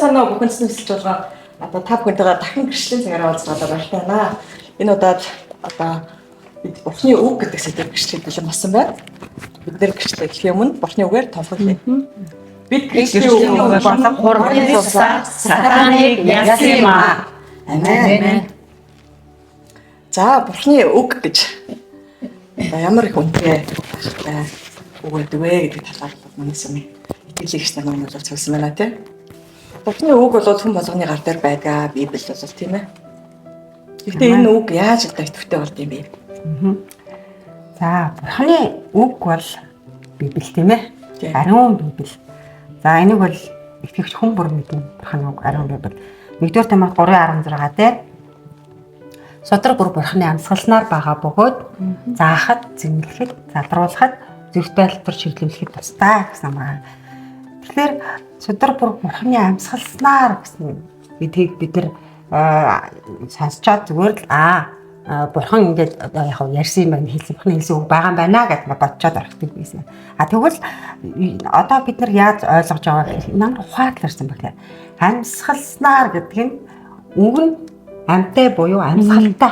санаа бүхэнс нэмсэлж байгаа. Одоо та бүхэнтэйгээ дахин гэрчлийн цагаараа уулзгаад баяртай байна. Энэ удаад одоо бид Бурхны үг гэдэг сэдвээр гэрчлэл хэлэн болсон байна. Бид нэр гэрчлэл хэлэх өмнө Бурхны үгээр томхорлоо. Бид гэрчлийн үг болон хурмын тусаар сатаныг ялсан юм аа. Амен. За Бурхны үг гэж ямар их үнэтэй үг гэдэг вэ гэдэг талаар манайс юм. Итгэлийгч нар маань бол цогсон байна тий. Бурхны үг бол хүн болгоны гар дээр байгаа. Библи бол тийм ээ. Гэхдээ энэ үг яаж одоо идэвхтэй болд юм бэ? За Бурхны үг бол Библи тийм ээ. Ариун Библи. За энийг бол итгэгч хүн бүр мэднэ. Бурхны үг ариун Библи. 1-р Тимот 3:16 дээр Содрог бүр Бурхны амьсгалснаар байгаа бөгөөд заахад, зэмлэхэд, залруулахад, зөвхт байлбар чиглүүлэхэд тустай гэсэн байна. Тэгэхээр Содрог бүр Бурхны амьсгалснаар гэсэн гэдгийг бид нар сонсчоод зүгээр л Бурхан ингээд одоо яг ярьсан юм байна, хэлсэн Бурхны хэлсэн үг байгаа юм байна гэж бодчоод орхидог байсан. Тэгвэл одоо бид нар яаж ойлгож байгаа гэхээр намайг ухааларсан байна. Амьсгалснаар гэдэг нь үг нь амьтай буюу амьсгалтай.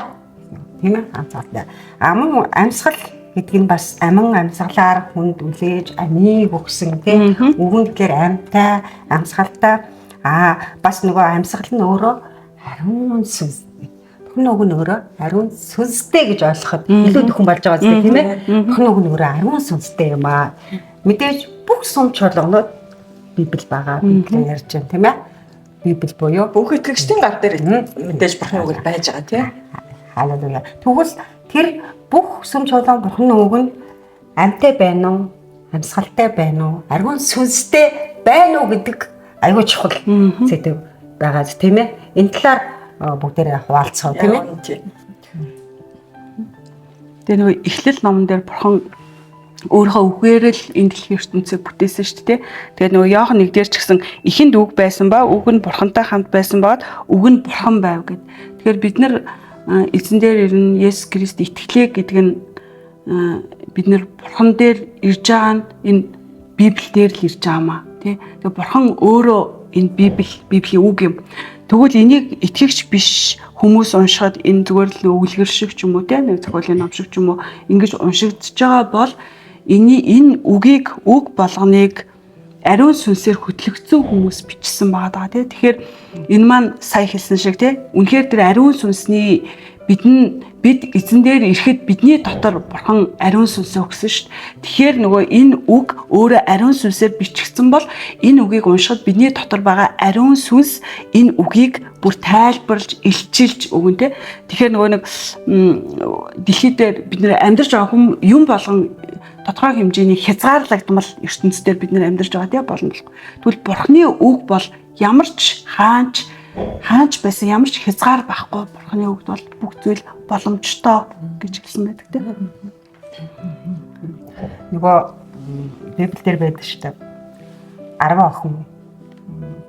Тийм ээ? Амьсгалтай. Мөн амьсгал гэдэг нь бас амин амьсгалаар хүнд үлээж амийг өгсөн тийм үгэн гэхээр амьтай, амьсгалтай. Бас нөгөө амьсгал нь өөрөө ариун сүнс. Бүхэн үг нь өөрөө ариун сүнстэй гэж ойлгоход илүү төхөн болж байгаа зү тийм ээ? Бүхэн үг нь өөрөө ариун сүнстэй юм аа. Мэдээж бүх сүм чуулганууд Библи байгаа. Библийг ярьж байна тийм ээ? Библи буюу бүх итгэгчдийн гар дээр мэдээж Бурхны үг байж байгаа тийм. Халелуя. Тэгвэл тэр бүх сүм чуулган Бурхны үг нь амьтай байна уу? Амьсгалтай байна уу? Ариун сүнстэй байна уу гэдэг аюул чухал сэдв байгаа тийм ээ. Энэ талаар бүгдээрээ хуваалцсан тийм ээ. Тэгээ нөгөө Эхлэл номон дээр Бурхан өөрийнхөө үгээр л энэ дэлхийн ертөнцийг бүтээсэн шүү дээ. Тэгээд нөгөө Иохан 1-ээр ч гэсэн эхэнд үг байсан ба үг нь Бурхантай хамт байсан баад үг нь Бурхан байв гэд. Тэгэхээр бид нар эзэн дээр ирнэ Есүс Христ итгэлээ гэдэг нь бид нар Бурхан дээр ирж байгаа нь энэ Библиэлд л ирж байгаа маа тий. Тэгээ Бурхан өөрөө энэ Библийн үг юм. Тэгвэл энийг итгэгч биш хүмүүс уншихад энэ зүгээр л өгүүлгэр шиг ч юм уу тий нэг зохиолын ном шиг ч юм уу ингэж уншигдж байгаа бол энэ үгийг үг болгоныг ариун сүнсээр хөтлөгдсөн хүмүүс бичсэн байгаа даа тий. Тэгэхээр энэ маань сая хэлсэн шиг тий. Үнэхээр тэр ариун сүнсний бид эзэн дээр ирэхэд бидний дотор Бурхан ариун сүнсээ өгсөн шүү дээ. Тэгэхээр нөгөө энэ үг өөрөө ариун сүнсээр бичигдсэн бол энэ үгийг уншихад бидний дотор байгаа ариун сүнс энэ үгийг бүр тайлбарлаж, илчилж өгөн тий. Тэгэхээр нөгөө нэг дэлхий дээр бид нэр амьдарч байгаа хүм юм болгон тодорхой хэмжээний хязгаарлагдмал ертөнцийн бид нэр амьдарч байгаа тий болно. Тэгвэл Бурхны үг бол ямар ч хаанч байсан ямар ч хязгаар байхгүй Бурхны үгд бол бүх зүйл боломжтой гэж хэлсэн байдаг тий. Нөгөө Библиэлд байдаг шүү дээ. 10 охин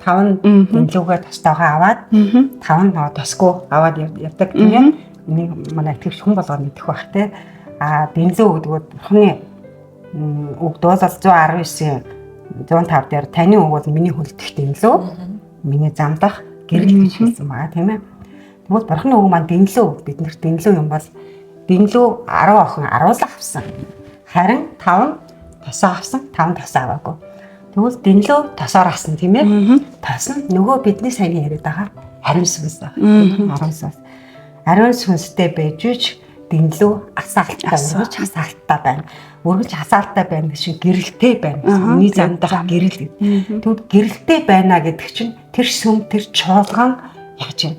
5 дэмлүүгээ тостойгоо аваад 5 нөгөө тосгүй аваад явдаг тийм ээ. Энийг манай итгэвч хүн болгоод мэдэх бах тий. Дэмлүү гэдэг нь Бурхны үг дуусал 119 105 дээр таны үг бол миний хүлдэх дэмлүү, миний замдах гэрэл гэж хэлсэн байгаа тийм ээ. Тэгвэл Бурхны үг маань дэмлүү биднэрт дэмлүү юм бол дэмлүү 10 охин аруулаа авсан. Харин 5 тосоо авсан, 5 тосоо аваагүй. Тэгвэл дэмлүү тосоор авсан тийм ээ. Тос нь нөгөө бидний сайн яриад байгаа ариун сүнс байгаа. Ариун сүнстэй байж үуч дэмлүү асаалттай байна. Үргэлж асаалттай байна гэж гэрэлтэй байна. Миний замдах гэрэл. Тэгвэл гэрэлтэй байна гэдэг чинь тэр сүм тэр чуулган яаж юм?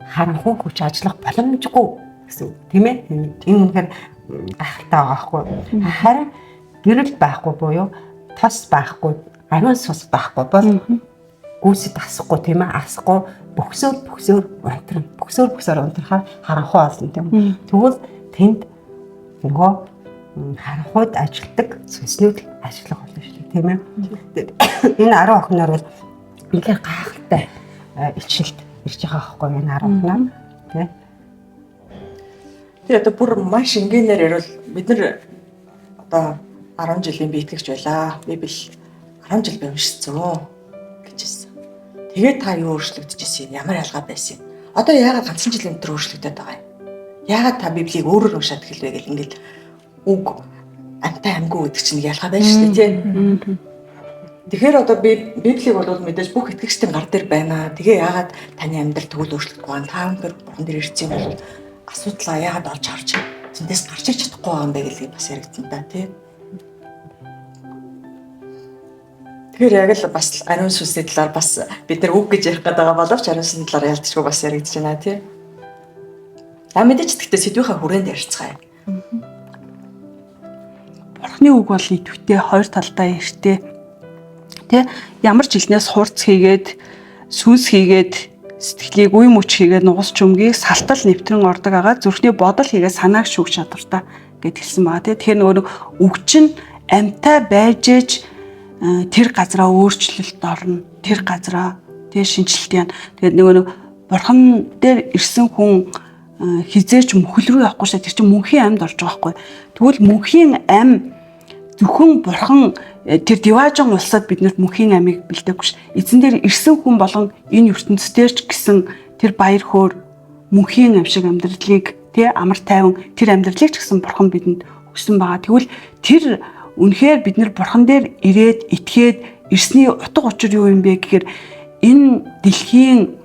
Харанхуй хүч ажиллах боломжгүй гэсэн үг тийм ээ. Энэ үнэхээр гайхалтай байгаа байхгүй. Харин гэрэл байхгүй буюу тос байхгүй, ариун сүнс байхгүй бол гүйцэд асахгүй тийм ээ. Асахгүй бөксөөр унтрахаар харанхуй олно тийм үү. Тэгвэл тэнд нөгөө харанхуйд ажилтдаг сүнснүүд ажиллах болно шүү дээ тийм ээ. Энэ 10 охиноор бол үнэхээр гайхалтай илчилт ирж байгаа байхгүй энэ 10 охиноо тийм. Тэгээ одоо бүр маш энгийнээр ярил бид нар одоо 10 жилийн би итгэж байлаа. Библи 10 жил уншсан гэж хэлсэн. Тэгээд та юу өөрчлөгдөж ирсэн? Ямар ялгаа байсан юм? Одоо яагаад ганцхан жил өнтер өөрчлөгдөд байгаа юм? Яагаад та Библийг өөрөөр уншаад эхэлвэ гэл ингээд үг амтай амгүй гэдэг чинь ялгаа байна шүү дээ тийм. Тэгэхээр одоо Библийг бол мэдээж бүх итгэгчдийн гар дээр байна. Тэгээ яагаад таны амьдрал тэгвэл өөрчлөгдөхгүй байна? Та өндөр бурхан дээр ирсэн бол асуудлаа яагаад олж харж зэндээс гарч ирч чадахгүй байгаа юм бэ гэлээ бас яригдсан та тийм. Тэгэхээр яг л бас ариун сүнсний талаар бас бид нар үг гэж ярих гэдэг байгаа боловч ариун сүнсний талаар ялцчихгүй бас яригдж байна тийм. Мэдээж гэхдээ сэдвийнхаа хүрээнд ярьцгаая. Бурхны үг бол идэвхтэй хоёр талдаа эртээ. Тэ ямар ч жилнээс хурц хийгээд сүнс хийгээд сэтгэлийг үе мөч хийгээд нугас чөмгийг салтал нэвтрэн ордог агаад зүрхний бодол хийгээд санааг шүүх чадвартай гэд хэлсэн байгаа. Тэгэхээр нөгөө үг чинь амьтай байж ээж тэр газараа өөрчлөлт орно. Тэр газараа тэр шинжилт яана. Тэгээд нөгөө бурхан дээр ирсэн хүн хизээч мөхөл рүү явахгүй шээ. Тэр чинь мөнхийн амьд орж байгаа байхгүй. Тэгвэл мөнхийн ам зөвхөн бурхан тэр диважин улсад биднэрт мөнхийн амийг бэлдээгүй ш. Эзэн дээр ирсэн хүн болгон энэ ертөнцийн ч гэсэн тэр баяр хөөр мөнхийн ам шиг амьдралыг тий амар тайван тэр амьдралыг ч гэсэн бурхан бидэнд өгсөн байгаа. Тэгвэл тэр үнэхээр бид нар бурхан дээр ирээд итгээд ирсний утга учир юу юм бэ гэхээр энэ дэлхийн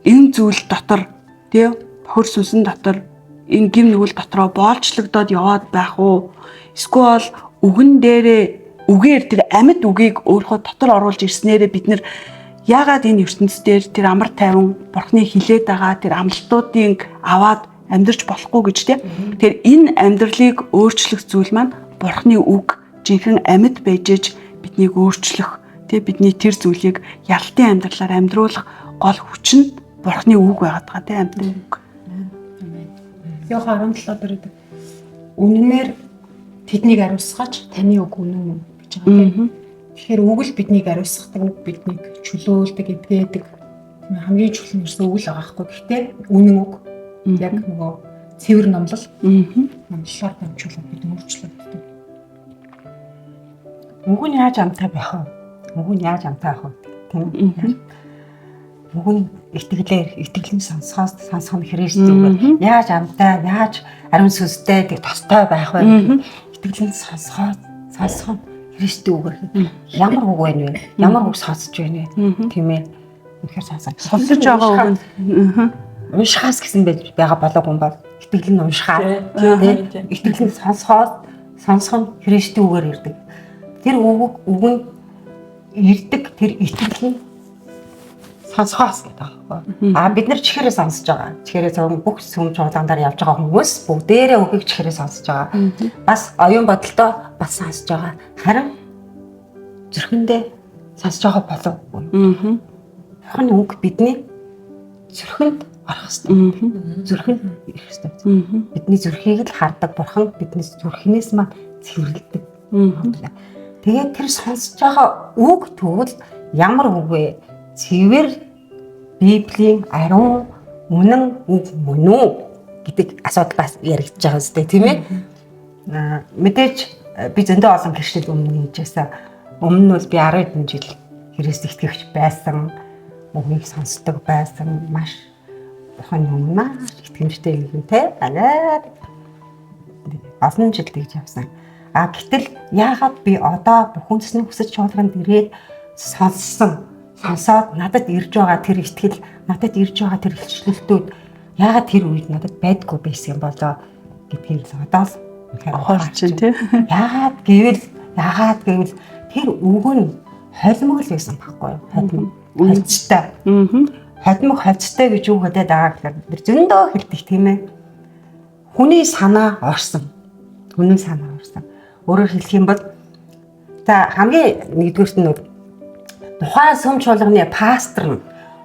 энэ зүйл дотор тий хөр сүнсэн дотор энэ гим нүгэл дотроо боолчлогдоод яваад байх уу? Эсвэл үгэн дээрээ үгээр тэр амьд үгийг өөрийнхөө дотор оруулж ирснээрээ бид нар яагаад энэ ертөнцийн дээр тэр амар тайван бурхны хилээд байгаа тэр амлалтуудыг аваад амьдрч болохгүй гэж тий. Тэгэхээр энэ амьдралыг өөрчлөх зүйл маань бурхны үг жинхэнэ амьд байжээж биднийг өөрчлөх тий бидний тэр зүйлийг ялтын амьдралаар амьдруулах гол хүч нь бурхны үг байгаад байгаа тий амьд үг. Йохан 17 дээр үнэнээр тэднийг ариусгаач таны үг үнэн мөн гэж байгаа тийм. Тэгэхээр үг л биднийг ариусгадаг, үг биднийг чөлөөлдөг, эдгээдэг. Хамгийн чөлөө нэрсэн үг л байгаа хгүй. Гэхдээ үнэн үг яг нөгөө цэвэр номлол. Номлолоор дамжуулаад бид өөрчлөгддөг. Үг нь яаж амтай байх вэ? Үг нь яаж амтай байх вэ? Тийм. Үг нь итгэлэн сонсох нь Христийн үг. Яаж амтай, яаж ариун сүнстэй тэг тостой байх вэ? Итгэлэн сонсох нь Христийн үг. Ямар үг вэ? Ямар үг сонсож байна вэ? Тийм ээ. Үнэхээр сонсож байгаа үг нь уншихаас гэсэн байгаа болоогүй юм бол итгэлэн уншихаа тийм итгэлэн сонсох нь Христийн үгээр ирдэг. Тэр үг нь ирдэг тэр итгэл нь сонсохоос гэдэг байна. Бид нар чихээрээ сонсож байгаа. Чихээрээ зөвхөн бүх сүм чуулганаар явж байгаа хүмүүс бүгдээрээ үгийг чихээрээ сонсож байгаа. Бас оюун бодолтой бас сонсож байгаа. Харин зүрхэндээ сонсож байгаа болов уу? Бурхны үг бидний зүрхэнд орох ёстой. Зүрхэнд ирэх ёстой. Бидний зүрхийг л хардаг бурхан бидний зүрхнээс маань цэвэрлэдэг. Тэгээд тэр сонсож байгаа үг тэгвэл ямар үг вэ? Цэвэр Библийн ариун үнэн үг мөн үү гэдэг асуудлаас яригдж байгаа зү тийм ээ. Мэдээж би зөндөө олон гэрчлэл өмнө хийжсэн. Өмнө нь бол би 10 хэдэн жил Христ итгэвч байсан. Үгийг сонсдог байсан. Маш ухааны өмнө итгэмжтэй юм те. Олон жил тэгж явсан. Гэтэл яагаад би одоо бүхэнсний хүсэж чуулганд ирээд сонсоод надад ирж байгаа тэр итгэл, надад ирж байгаа тэр илчлэлтүүд яагаад тэр үед надад байдгүй байсан юм болоо гэдгийг одоо л ухаарч тийм. Яагаад гэвэл тэр үг нь холимог л байсан байхгүй юу? Холимог холцтой. Холимог холцтой гэж юу гэдэг байгаа гэхээр зөндөө хэлдэг тийм ээ. Хүний санаа орсон. Өөрөөр хэлэх юм бол за хамгийн нэгдүгээрт нь тухайн сүм чуулганы пастор нь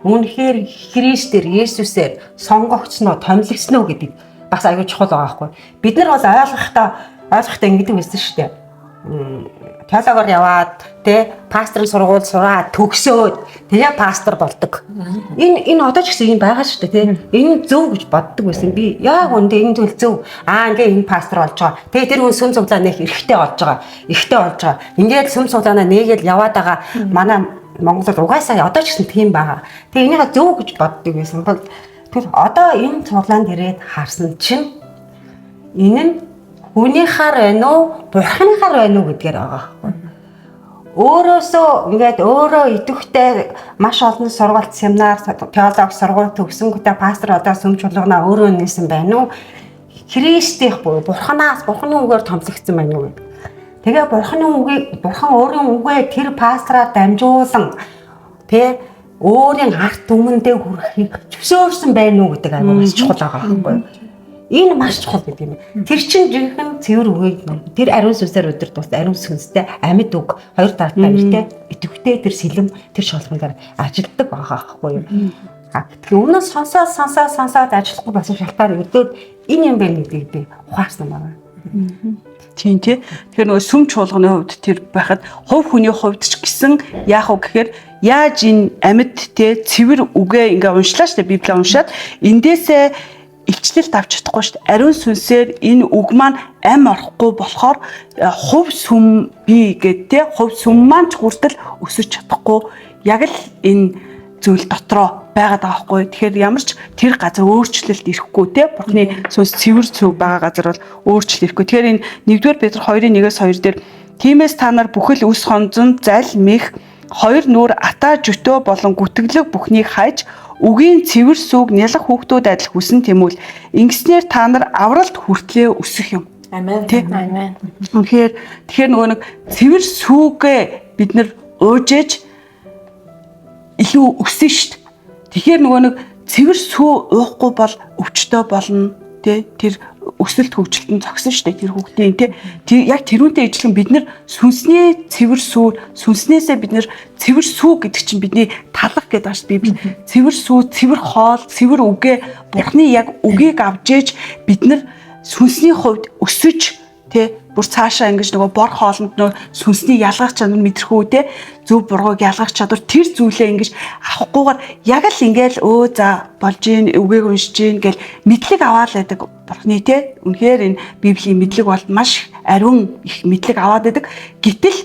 үнэхээр Христээр Есүсээр сонгогдсноо, томилогдсноо гэдэг бас аюул чухал байгаа байхгүй. Бид нар бол ойлгохдоо ингэдэг байсан шүү дээ. Теологоор яваад пастрын сургууль сураад төгсөөд тэгээ пастор болдог. Энэ одоо ч гэсэн юм байгаа шүү дээ. Энэ зөв гэж боддог байсан. Би яг үндэ энэ зүйл зөв. Ингээ энэ пастор болж байгаа. Тэгээ тэр хүн сүм цуглаа нэх эрхтэй болж байгаа. Ингээд сүм цуглаанаа нээгээл яваад байгаа манай Монголд угаасаа одоо ч гэсэн тийм байгаа. Тэгээ энийгээ зөв гэж боддог байсан бол тэгэхээр одоо энэ цуглаанд ирээд харсан чинь энэ нь хүнийхаар байна уу, бурхныхаар байна уу гэдгээр байгаа байхгүй. Өөрөөсөө ингээд өөрөө идэвхтэй маш олон сургалт, семинар, теологи сургууль төгсөнгөтэй пастор одоо сүм чуулгана өөрөө нээсэн байна уу? Христийнх буюу бурхнаас, бурхны үгээр томлогдсон байна уу гэдэг. Тэгээ бурхан өөрийн үгээ тэр пастраа дамжуулан тэ өөрийн арт түмэндээ хүрэхийг зөвшөөрсөн байна уу гэдэг аюул маш чухал байгаа байхгүй. Энэ маш чухал гэдэг юм. Тэр чинь жинхэнэ цэвэр үгийг тэр ариун сүнсээр өдөрт ариун сүнстэй амьд үг хоёр талтай нэртэй идэвхтэй тэр сэлэм тэр шалгамдаар ажилтдаг байгаа байхгүй юу. Тэгэхээр өмнөөс сонсоод ажиллахгүй бас шалтгаан өрдөөд энэ юм байна гэдгийг би ухаарсан байна. Тийм тий. Тэгэхээр нөгөө сүм чуулганы хувьд тэр байхад хувь хүний хувьд ч гэсэн яах вэ гэхээр яаж энэ амьд те цэвэр үгээ ингээ уншлаа штэ Библийг уншаад эндээсээ илчлэлт авч чадахгүй штэ ариун сүнсээр энэ үг маань ам орохгүй болохоор хувь сүм би гэдэг те хувь сүм маань ч хүртэл өсөж чадахгүй яг л энэ зүйл дотроо байгаад байгаа хгүй. Тэгэхээр ямар ч тэр газар өөрчлөлт ирэхгүй те бурхны сүнс цэвэр цөв байгаа газар бол өөрчлөлт ирэхгүй. Тэгэхээр энэ 1-р Петр 2:1-2 дээр тиймээс та нар бүхэл үс хонзон зал мэх хоёр нүур ата жөтөө болон гүтгэлэг бүхнийг хайж үгийн цэвэр сүг нялх хүүхдүүд адил хүсэн тэмүүл ингэснээр та нар авралт хүртлээ өсөх юм. Амен. Амен. Тэгэхээр нөгөө нэг цэвэр сүгээ бид нар уужээж илүү өсөн шүү дээ. Тэгэхээр нөгөө нэг цэвэр сүү уухгүй бол өвчтөй болно тий тэр өсөлт хөгжилтөнд зогсон шүү дээ тэр хүүхдийн тий яг тэрүүнтэй ижилхэн бид нар сүнсний цэвэр сүү сүнснээсээ бид нар цэвэр сүү гэдэг чинь бидний талах гэдэг байна шүү Библи цэвэр сүү цэвэр хоол цэвэр үгээ бурхны яг үгийг авжээж бид нар сүнсний хувьд өсөж тий бүр цаашаа ингэж нөгөө бор хоолнд нөгөө сүнсний ялгах чадвар мэдрэхүү те зөв бурууг ялгах чадвар тэр зүйлээ ингэж авахгүйгээр яг л ингээл за болж ийн үгийг уншиж ийн гэл мэдлэг аваад байдаг бурхны те үнэхээр энэ Библийн мэдлэг бол маш ариун их мэдлэг аваад байдаг гэтэл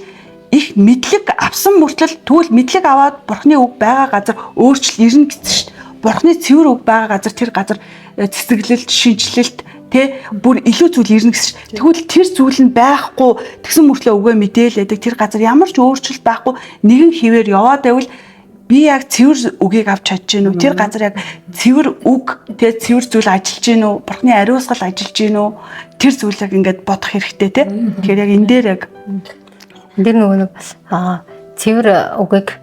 их мэдлэг авсан мөртлөө тэгвэл мэдлэг аваад бурхны үг байгаа газар өөрчлөл ирнэ гэсэн шүү дээ бурхны цэвэр үг байгаа газар тэр газар цэцэглэлт шинжилэлт тэ бүр илүү зүйл ирнэ гэсэн. Тэгвэл тэр зүйл нь байхгүй тэгсэн мөртлөө өгөө мэдээлэдэг тэр газар ямар ч өөрчлөлт байхгүй нэгэн хിവэр яваад байвал би яг цэвэр үгийг авч чадж гин үү тэр газар яг цэвэр үг тэ цэвэр зүйл ажиллаж гин үү бурхны ариусгал ажиллаж гин үү тэр зүйлийг ингээд бодох хэрэгтэй тэ. Тэгэхээр яг энэ дээр яг нөгөө нэг цэвэр үгийг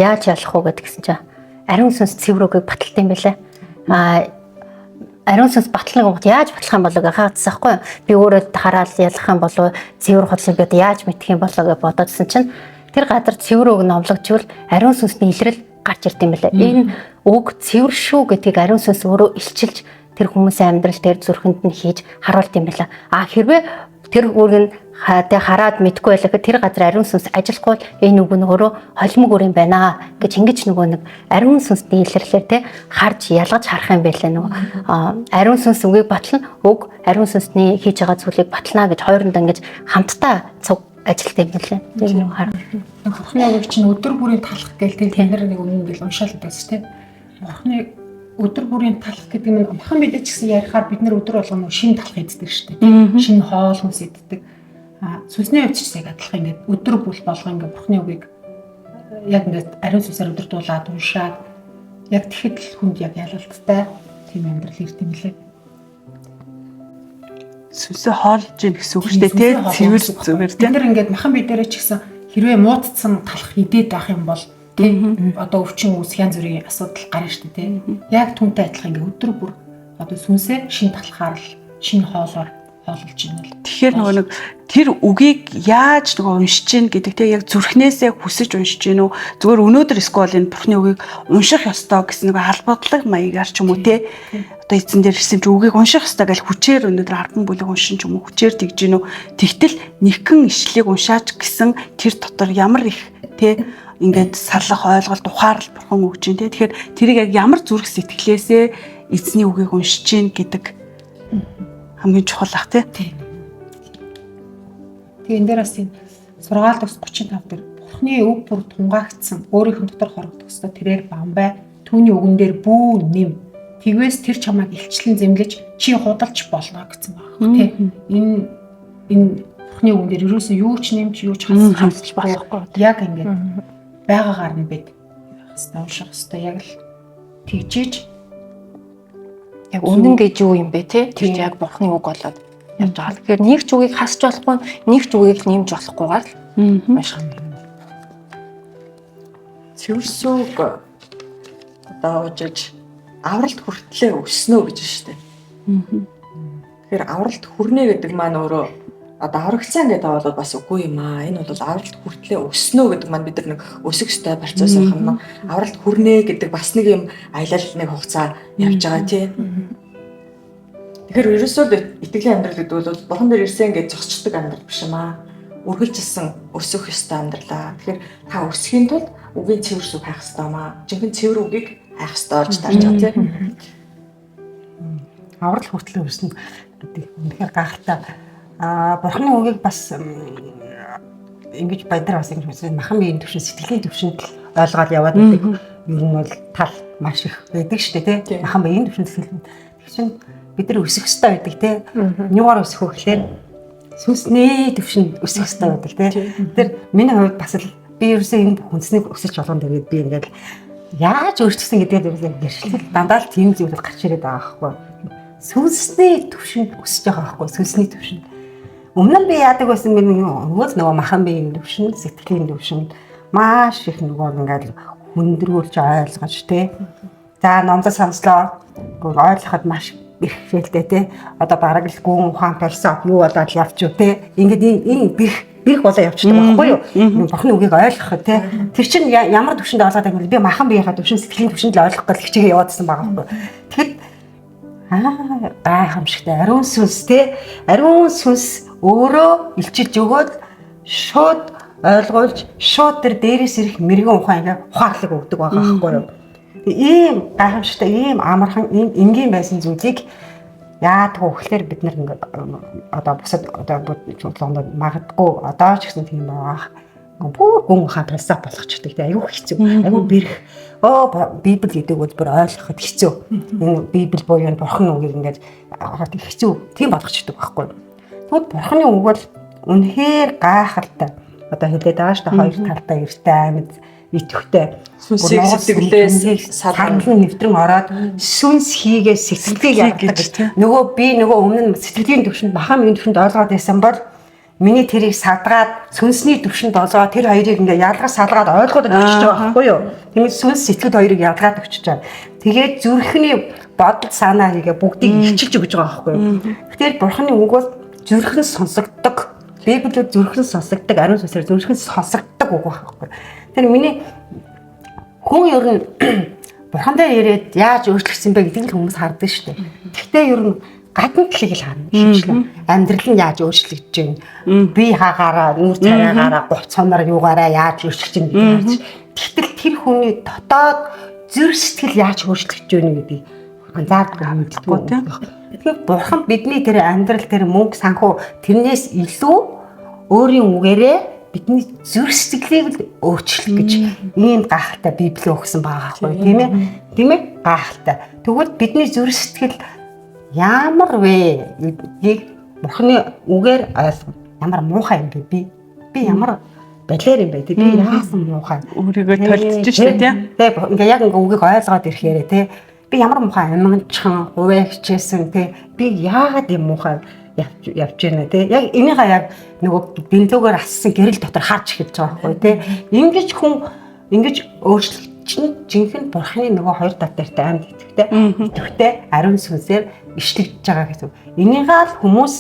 яаж ялах уу гэдгсэн чинь ариун сүнс цэвэр үгийг баталт юм байлаа. Ариун сүнс батлах гот яаж батлах юм болоо хаацсан хгүй би өөрөө хараад ялах юм болоо цэвэр хотлыг бид яаж мэдэх юм болоо гэж бодоодсэн чинь тэр газар цэвэр үг номлогжвол ариун сүнсний илрэл гарч ирд юм байна. Энэ үг цэвэр шүү гэдгийг ариун сүнс өөрөө илчилж тэр хүмүүсийн амьдрал дээр зүрхэнд нь хийж харуулт юм байна. Хэрвээ тэр үг нь хараад мэдгүй байлаа тэр газар ариун сүнс ажиллахгүй энэ үг нь өөрөө холимог үр юм байна гэж ингэж нөгөө нэг ариун сүнсний илэрлэлээр те харж ялгаж харах юм байлаа нөгөө ариун сүнс үгийг батлна үг ариун сүнсний хийж байгаа зүйлийг батлна гэж хоёронд ингэж хамтдаа цуг ажилтдаг юм байлаа. Нэг нэг харах. Бурхны үг чинь өдөр бүрийн талах гээл тэр нэг үнэн гэл уншаал удаас те. Бурхны өдөр бүрийн талах гэдэг нь амхан мэдээ ч гэсэн ярихаар бид нэр өдөр болгоно шинэ талах иддэг шүү дээ. Шинэ хоол хүнс иддэг. Сүнсний хувьд ч яг адилхан ингээд өдөр бүл болгоо ингээд бурхны үгийг яг ингээд ариун сүнсээр өдөртуулаад уншаад яг тэгэхэд л хүнд яг ялалттай тийм амьдрал ирд юм лээ. Сүнсээ хоолж ийн гэсэн үг шүү дээ тий цэвэр зүгээр тий. Бид нар ингээд махан бидээрээ ч гэсэн хэрвээ муудцсан талах идээд байх юм бол тий одоо өвчин үүсэх янз бүрийн асуудал гарна шүү дээ тий. Яг түнтэй адилхан ингээд өдөр бүр одоо сүнсээ шинэ талахаар л шинэ хоолоор хоололж ийн л. Тэгэхээр нөгөө нэг тэр үгийг яаж нөгөө уншиж гин гэдэг те яг зүрхнээсээ хүсэж уншиж гин үү зүгээр өнөөдөр скол энэ бурхны үгийг унших ёстой гэсэн нөгөө халбадлаг маягаар ч юм уу те одоо эзэн дээр ирсэн чи үгийг унших ёстой гэж хүчээр өнөөдөр 10 бүлэг уншин ч юм уу хүчээр тэгж гин үү тэгтэл нэгэн ишлэлийг уншаач гэсэн тэр дотор ямар их те ингээд салах ойлголт ухаарал бурхан өгч гин те тэгэхээр тэрийг яг ямар зүрх сэтгэлээсээ эзний үгийг уншиж гин гэдэг хамгийн чухал ах тий. Тэгээ энэ дээр бас энэ сургаал төгс 35 дээр Бурхны өв бүр тунгаагдсан өөрийнх нь дотор хорогдох ёстой тэрээр бамбай түүний үгэн дээр бүү нэм тэгвээс тэр чамайг илчлэн зэмлэж чи худалч болно гэсэн байна тий. Энэ Бурхны үгэн дээр ерөөсөн юу ч нэмж юу ч хасч болохгүй. Яг ингээд байгаагаар нь бид хэвээр унших хэвээр яг л тэгжиж Яг үнэн гэж юу юм бэ те? Тэр яг Бурхны үг болоод явж байгаа. Тэгэхээр нэг ч үгийг хасч болохгүй, нэг ч үгийг нэмж болохгүйгээр л унших. Цэвэрсүг одоо ужиж авралт хүртлээ өснө гэж байна шүү дээ. Тэгэхээр авралт хүрнэ гэдэг маань өөрөө одоо аврагцсан гэдэг бол бас үгүй юм аа. Энэ бол авралт хүртлээ өснө гэдэг маань бид нар нэг өсөх ёстой процесс байх юм. Авралт хүрнэ гэдэг бас нэг юм аялал нэг хугацаа явж байгаа тий. Тэгэхээр ерөөсөө итгэлийн амьдрал гэдэг бол бурхан дээр ирсэн гэж зогсчдаг амьдрал биш юм аа. Үргэлжилсэн өсөх ёстой амьдралаа. Тэгэхээр та өсөхийн тулд үгийн цэвэр сүг хайх ёстой юм аа. Жинхэнэ цэвэр үгийг хайх ёстой орж тарж байгаа тий. Аврал хүртлээ өснө гэдэг үнэхээр гайхалтай. Бурхны үгийг бас ингэж баядар бас ингэж үзсэн махан биеийн төвшин сэтгэлийн төвшөнд ойлгоод яваад байдаг. Ер нь бол тал маш их байдаг шүү дээ тий. Махан биеийн төвшин сэтгэлийн. Тэг чинь бид нар өсөх ёстой байдаг тий. Юугаар өсөх вэ гэхээр сүнсний төвшин өсөх ёстой байдаг тий. Тэр миний хувьд бас л би ерөөсөө энэ хүнснийг өсөж болгоно гэдэг би ингээд яаж өөрчлөсөн гэдгээр гэрчлэл дандаа л тийм зүйл гарч ирээд байгаа байхгүй. Сүнсний төвшин өсөж байгаа байхгүй. Сүнсний төвшин. Өмнө нь би яадаг байсан би нөгөө махан биеийн төвшин, сэтгэлийн төвшин маш их нөгөө ингээд хүндрүүлж ойлгож тий. За номдо сонслоо ойлгоход маш их хэлтэй тий. Одоо бараг л гүн ухаан философи юу болоод явч юу тий. Ингээд энэ бэрх болоо явчихдаг байхгүй юу? Бурхны үгийг ойлгоход тий. Тэр чинь ямар төвшөнд ойлгоод байгаа юм бэ? Би махан биеийнхаа төвшин, сэтгэлийн төвшөнд л ойлгох гэж хичээгээ яваадсан байгаа байхгүй юу? Тэгэхээр гайхамшигтай ариун сүнс тий. Ариун сүнс өөрөө илчилж өгөөд шууд ойлгуулж шууд тэр дээрээс ирэх мэрэгэн ухаан ингээ ухаарлаг өгдөг байгаа байхгүй юу. Ийм гайхамшигтай ийм амархан ийм энгийн байсан зүйлийг яадаг вэ гэхээр бид нар ингээ одоо бусад одоо бодлогонд магадгүй одоо ч гэсэн тийм байгаа. Бүр гүн ухаан философи болгочдөг тий. Аюу хэцүү. Аюу бэрх. Библи гэдэг бол бүр ойлгоход хэцүү. Энэ Библи буюу энэ Бурхны үгийг ингээд аваад хэцүү. Тийм болгочдөг байхгүй юу. Тэгвэл Бурхны үг бол үнэхээр гайхалтай. Одоо хэлээд байгаа шүү дээ хоёр талтай эрттэй амьд идэвхтэй. Сүнсийг сэтгэлээс сарлан нэвтрэн ороод сүнс хийгээ сэтгэлийг яддаг. Нөгөө би нөгөө өмнө нь сэтгэлийн төвшөнд махан биеийн төвшөнд ойлгоод байсан бол миний тэрийг садгаад сүнсний төвшөнд олгоо тэр хоёрыг ингээ ялгаж салгаад ойлгоод өгч байгаа байхгүй юу? Тиймээс сүнс сэтгэл хоёрыг ялгаад өгч байгаа. Тэгээд зүрхний бодол санаа хийгээ бүгдийг илчилж өгч байгаа байхгүй юу? Тэгэхээр Бурхны үг бол зүрхэн сонсогддог. Библиэд зүрхэн сонсогддог, ариун сүнсээр зүрхэн сонсогддог үг байхгүй. Тэр миний хүн ер нь Бурхан дээр ирээд яаж өөрчлөгдсөн бэ гэдгийг хүмүүс хардаг шүү дээ. Гэхдээ ер нь гадна талыг л харна шийдэл. Амьдрал нь яаж өөрчлөгдөж байна? Би хаагаараа, нүүр царайгаараа, гуц цоноор юугаараа яаж өөрчлөгдөж байна гэж. Тэгтэл тэр хүний дотоод зүрх сэтгэл яаж өөрчлөгдөж байна гэдгийг анзаардаг мэддэггүй тийм. Тэгэхээр Бурхан бидний тэр амьдрал тэр мөнгө санхүү тэрнээс илүү өөрийн үгээрээ бидний зүрх сэтгэлийг л өөрчлөх гэж ийм гайхалтай Библи өгсөн байгаа байхгүй тийм ээ. Тийм ээ гайхалтай. Тэгвэл бидний зүрх сэтгэл ямар вэ гэдгийг Бурханы үгээр ойлгох. Ямар муухай юм бэ би? Би ямар балер юм бэ? Би яасан муухай? Өөрийгөө толдож штэ тийм. Тэгээ ингээ яг ингээ үгийг ойлгоод ирэхээрээ тийм. Би ямар муухай амгичхан хуваагчээсэн тий. Би яагаад юм муухай явж байна тий. Яг энийгээ яг нөгөө бэлдүүгээр ассан гэрэл дотор харж эхэлж байгаа байхгүй тий. Ингэж хүн ингэж өөрчлөлт чинь жинхэнэ Бурханы нөгөө хоёр татвартай амьд идэвхтэй ариун сүнсээр ишлэгдэж байгаа гэсэн. Энийгээ л хүмүүс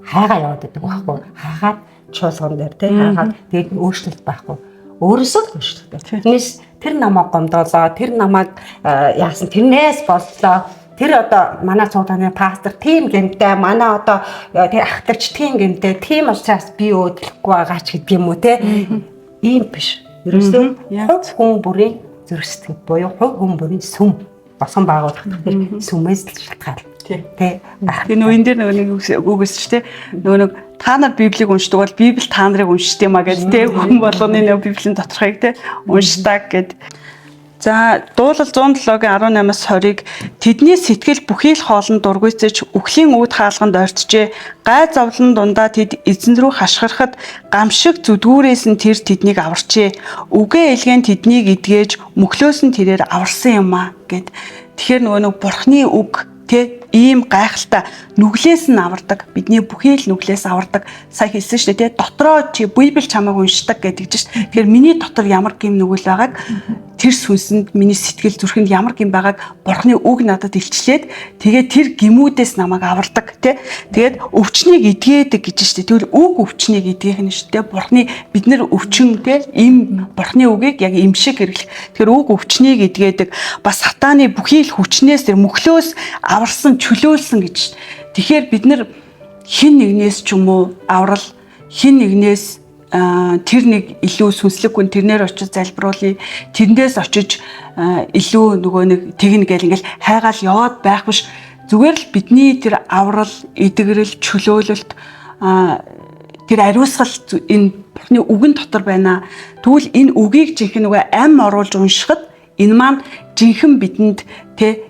хайгаа яваад байдаг байхгүй. Хаагаад чуулган дээр тий. Хаагаад тэгээд өөрчлөлт байхгүй. Өөрөөсөө л өөрчлөлттэй. Тэрнээс тэр намайг гомдоолоо, тэр намайг яасан тэрнээс боллоо. Тэр одоо манай цуглааны пастор тийм гэмтэй, манай одоо тэр ахтарч тийм гэмтэй, тийм учраас би өөдлөхгүй байгаа ч гэдэг юм уу те. Ийм биш. Ерөөсөө хувь хүн бүрийн зөрсдөг буюу хувь хүн бүрийн сүм босон байгуулах тэр сүмээс л шалтгаалж Тий. Тэ. Тэгээ нөгөө энэ дээр нөгөө нэг үг өсч тэ нөгөө нэг та нар Библийг уншдаг бол Библи та нарыг уншдаг юм а гэж тэ хүн болгоны нөгөө Библийн доторхыг тэ уншдаг гэд. За дуулал 107-гийн 18-аас 20-ыг тэдний сэтгэл бүхий л хоолнд дургуйцэж үхлийн үүд хаалганд ойртжээ. Гай зовлон дундаа тэд эзэн рүү хашгирахад гамшиг зүдгүүрээс нь тэр тэднийг аварчээ. Үгээ илгэн тэднийг эдгээж мөхлөөс нь тэрээр аварсан юм а гэд. Тэгэхээр нөгөө бурхны үг тэ ийм гайхалтай нүглээс нь авардаг. Бидний бүхий л нүглээс авардаг. Сая хэлсэн шүү дээ тэ дотроо чи Библи чамайг уншдаг гэдэг чинь. Тэгэхээр миний дотор ямар гэм нүгэл байгааг тэр сүнсэнд миний сэтгэл зүрхэнд ямар гэм байгааг бурхны үг надад илчлээд тэгээд тэр гимүүдээс намайг авардаг тэ. Тэгээд өвчнийг эдгээдэг гэж шүү дээ. Тэгвэл үг өвчнийг эдгэх нь шүү дээ. Бурхны бид нар өвчин тэ им бурхны үгийг яг им шиг хэрэглэх. Тэгэхээр үг өвчнийг эдгээдэг. Бас сатааны бүхий л хүчнээс тэр мөхлөөс аварсан чөлөөлсөн гэж. Тэгэхээр бид нар хин нэгнээс ч юм уу аврал хин нэгнээс тэр нэг илүү сүнслэг хүн тэрнэр очиж залбируулъя. Тэрнээс очиж илүү нөгөө нэг тэгнэ гэл ингээл хайгаал яваад байх биш. Зүгээр л бидний тэр аврал, эдгэрэл, чөлөөлөлт тэр ариусгал энэ бурхны үгэн дотор байна. Тэгвэл энэ үгийг жинхэнэ нөгөө ам оруулж уншихад энэ маань жинхэнэ бидэнд тэ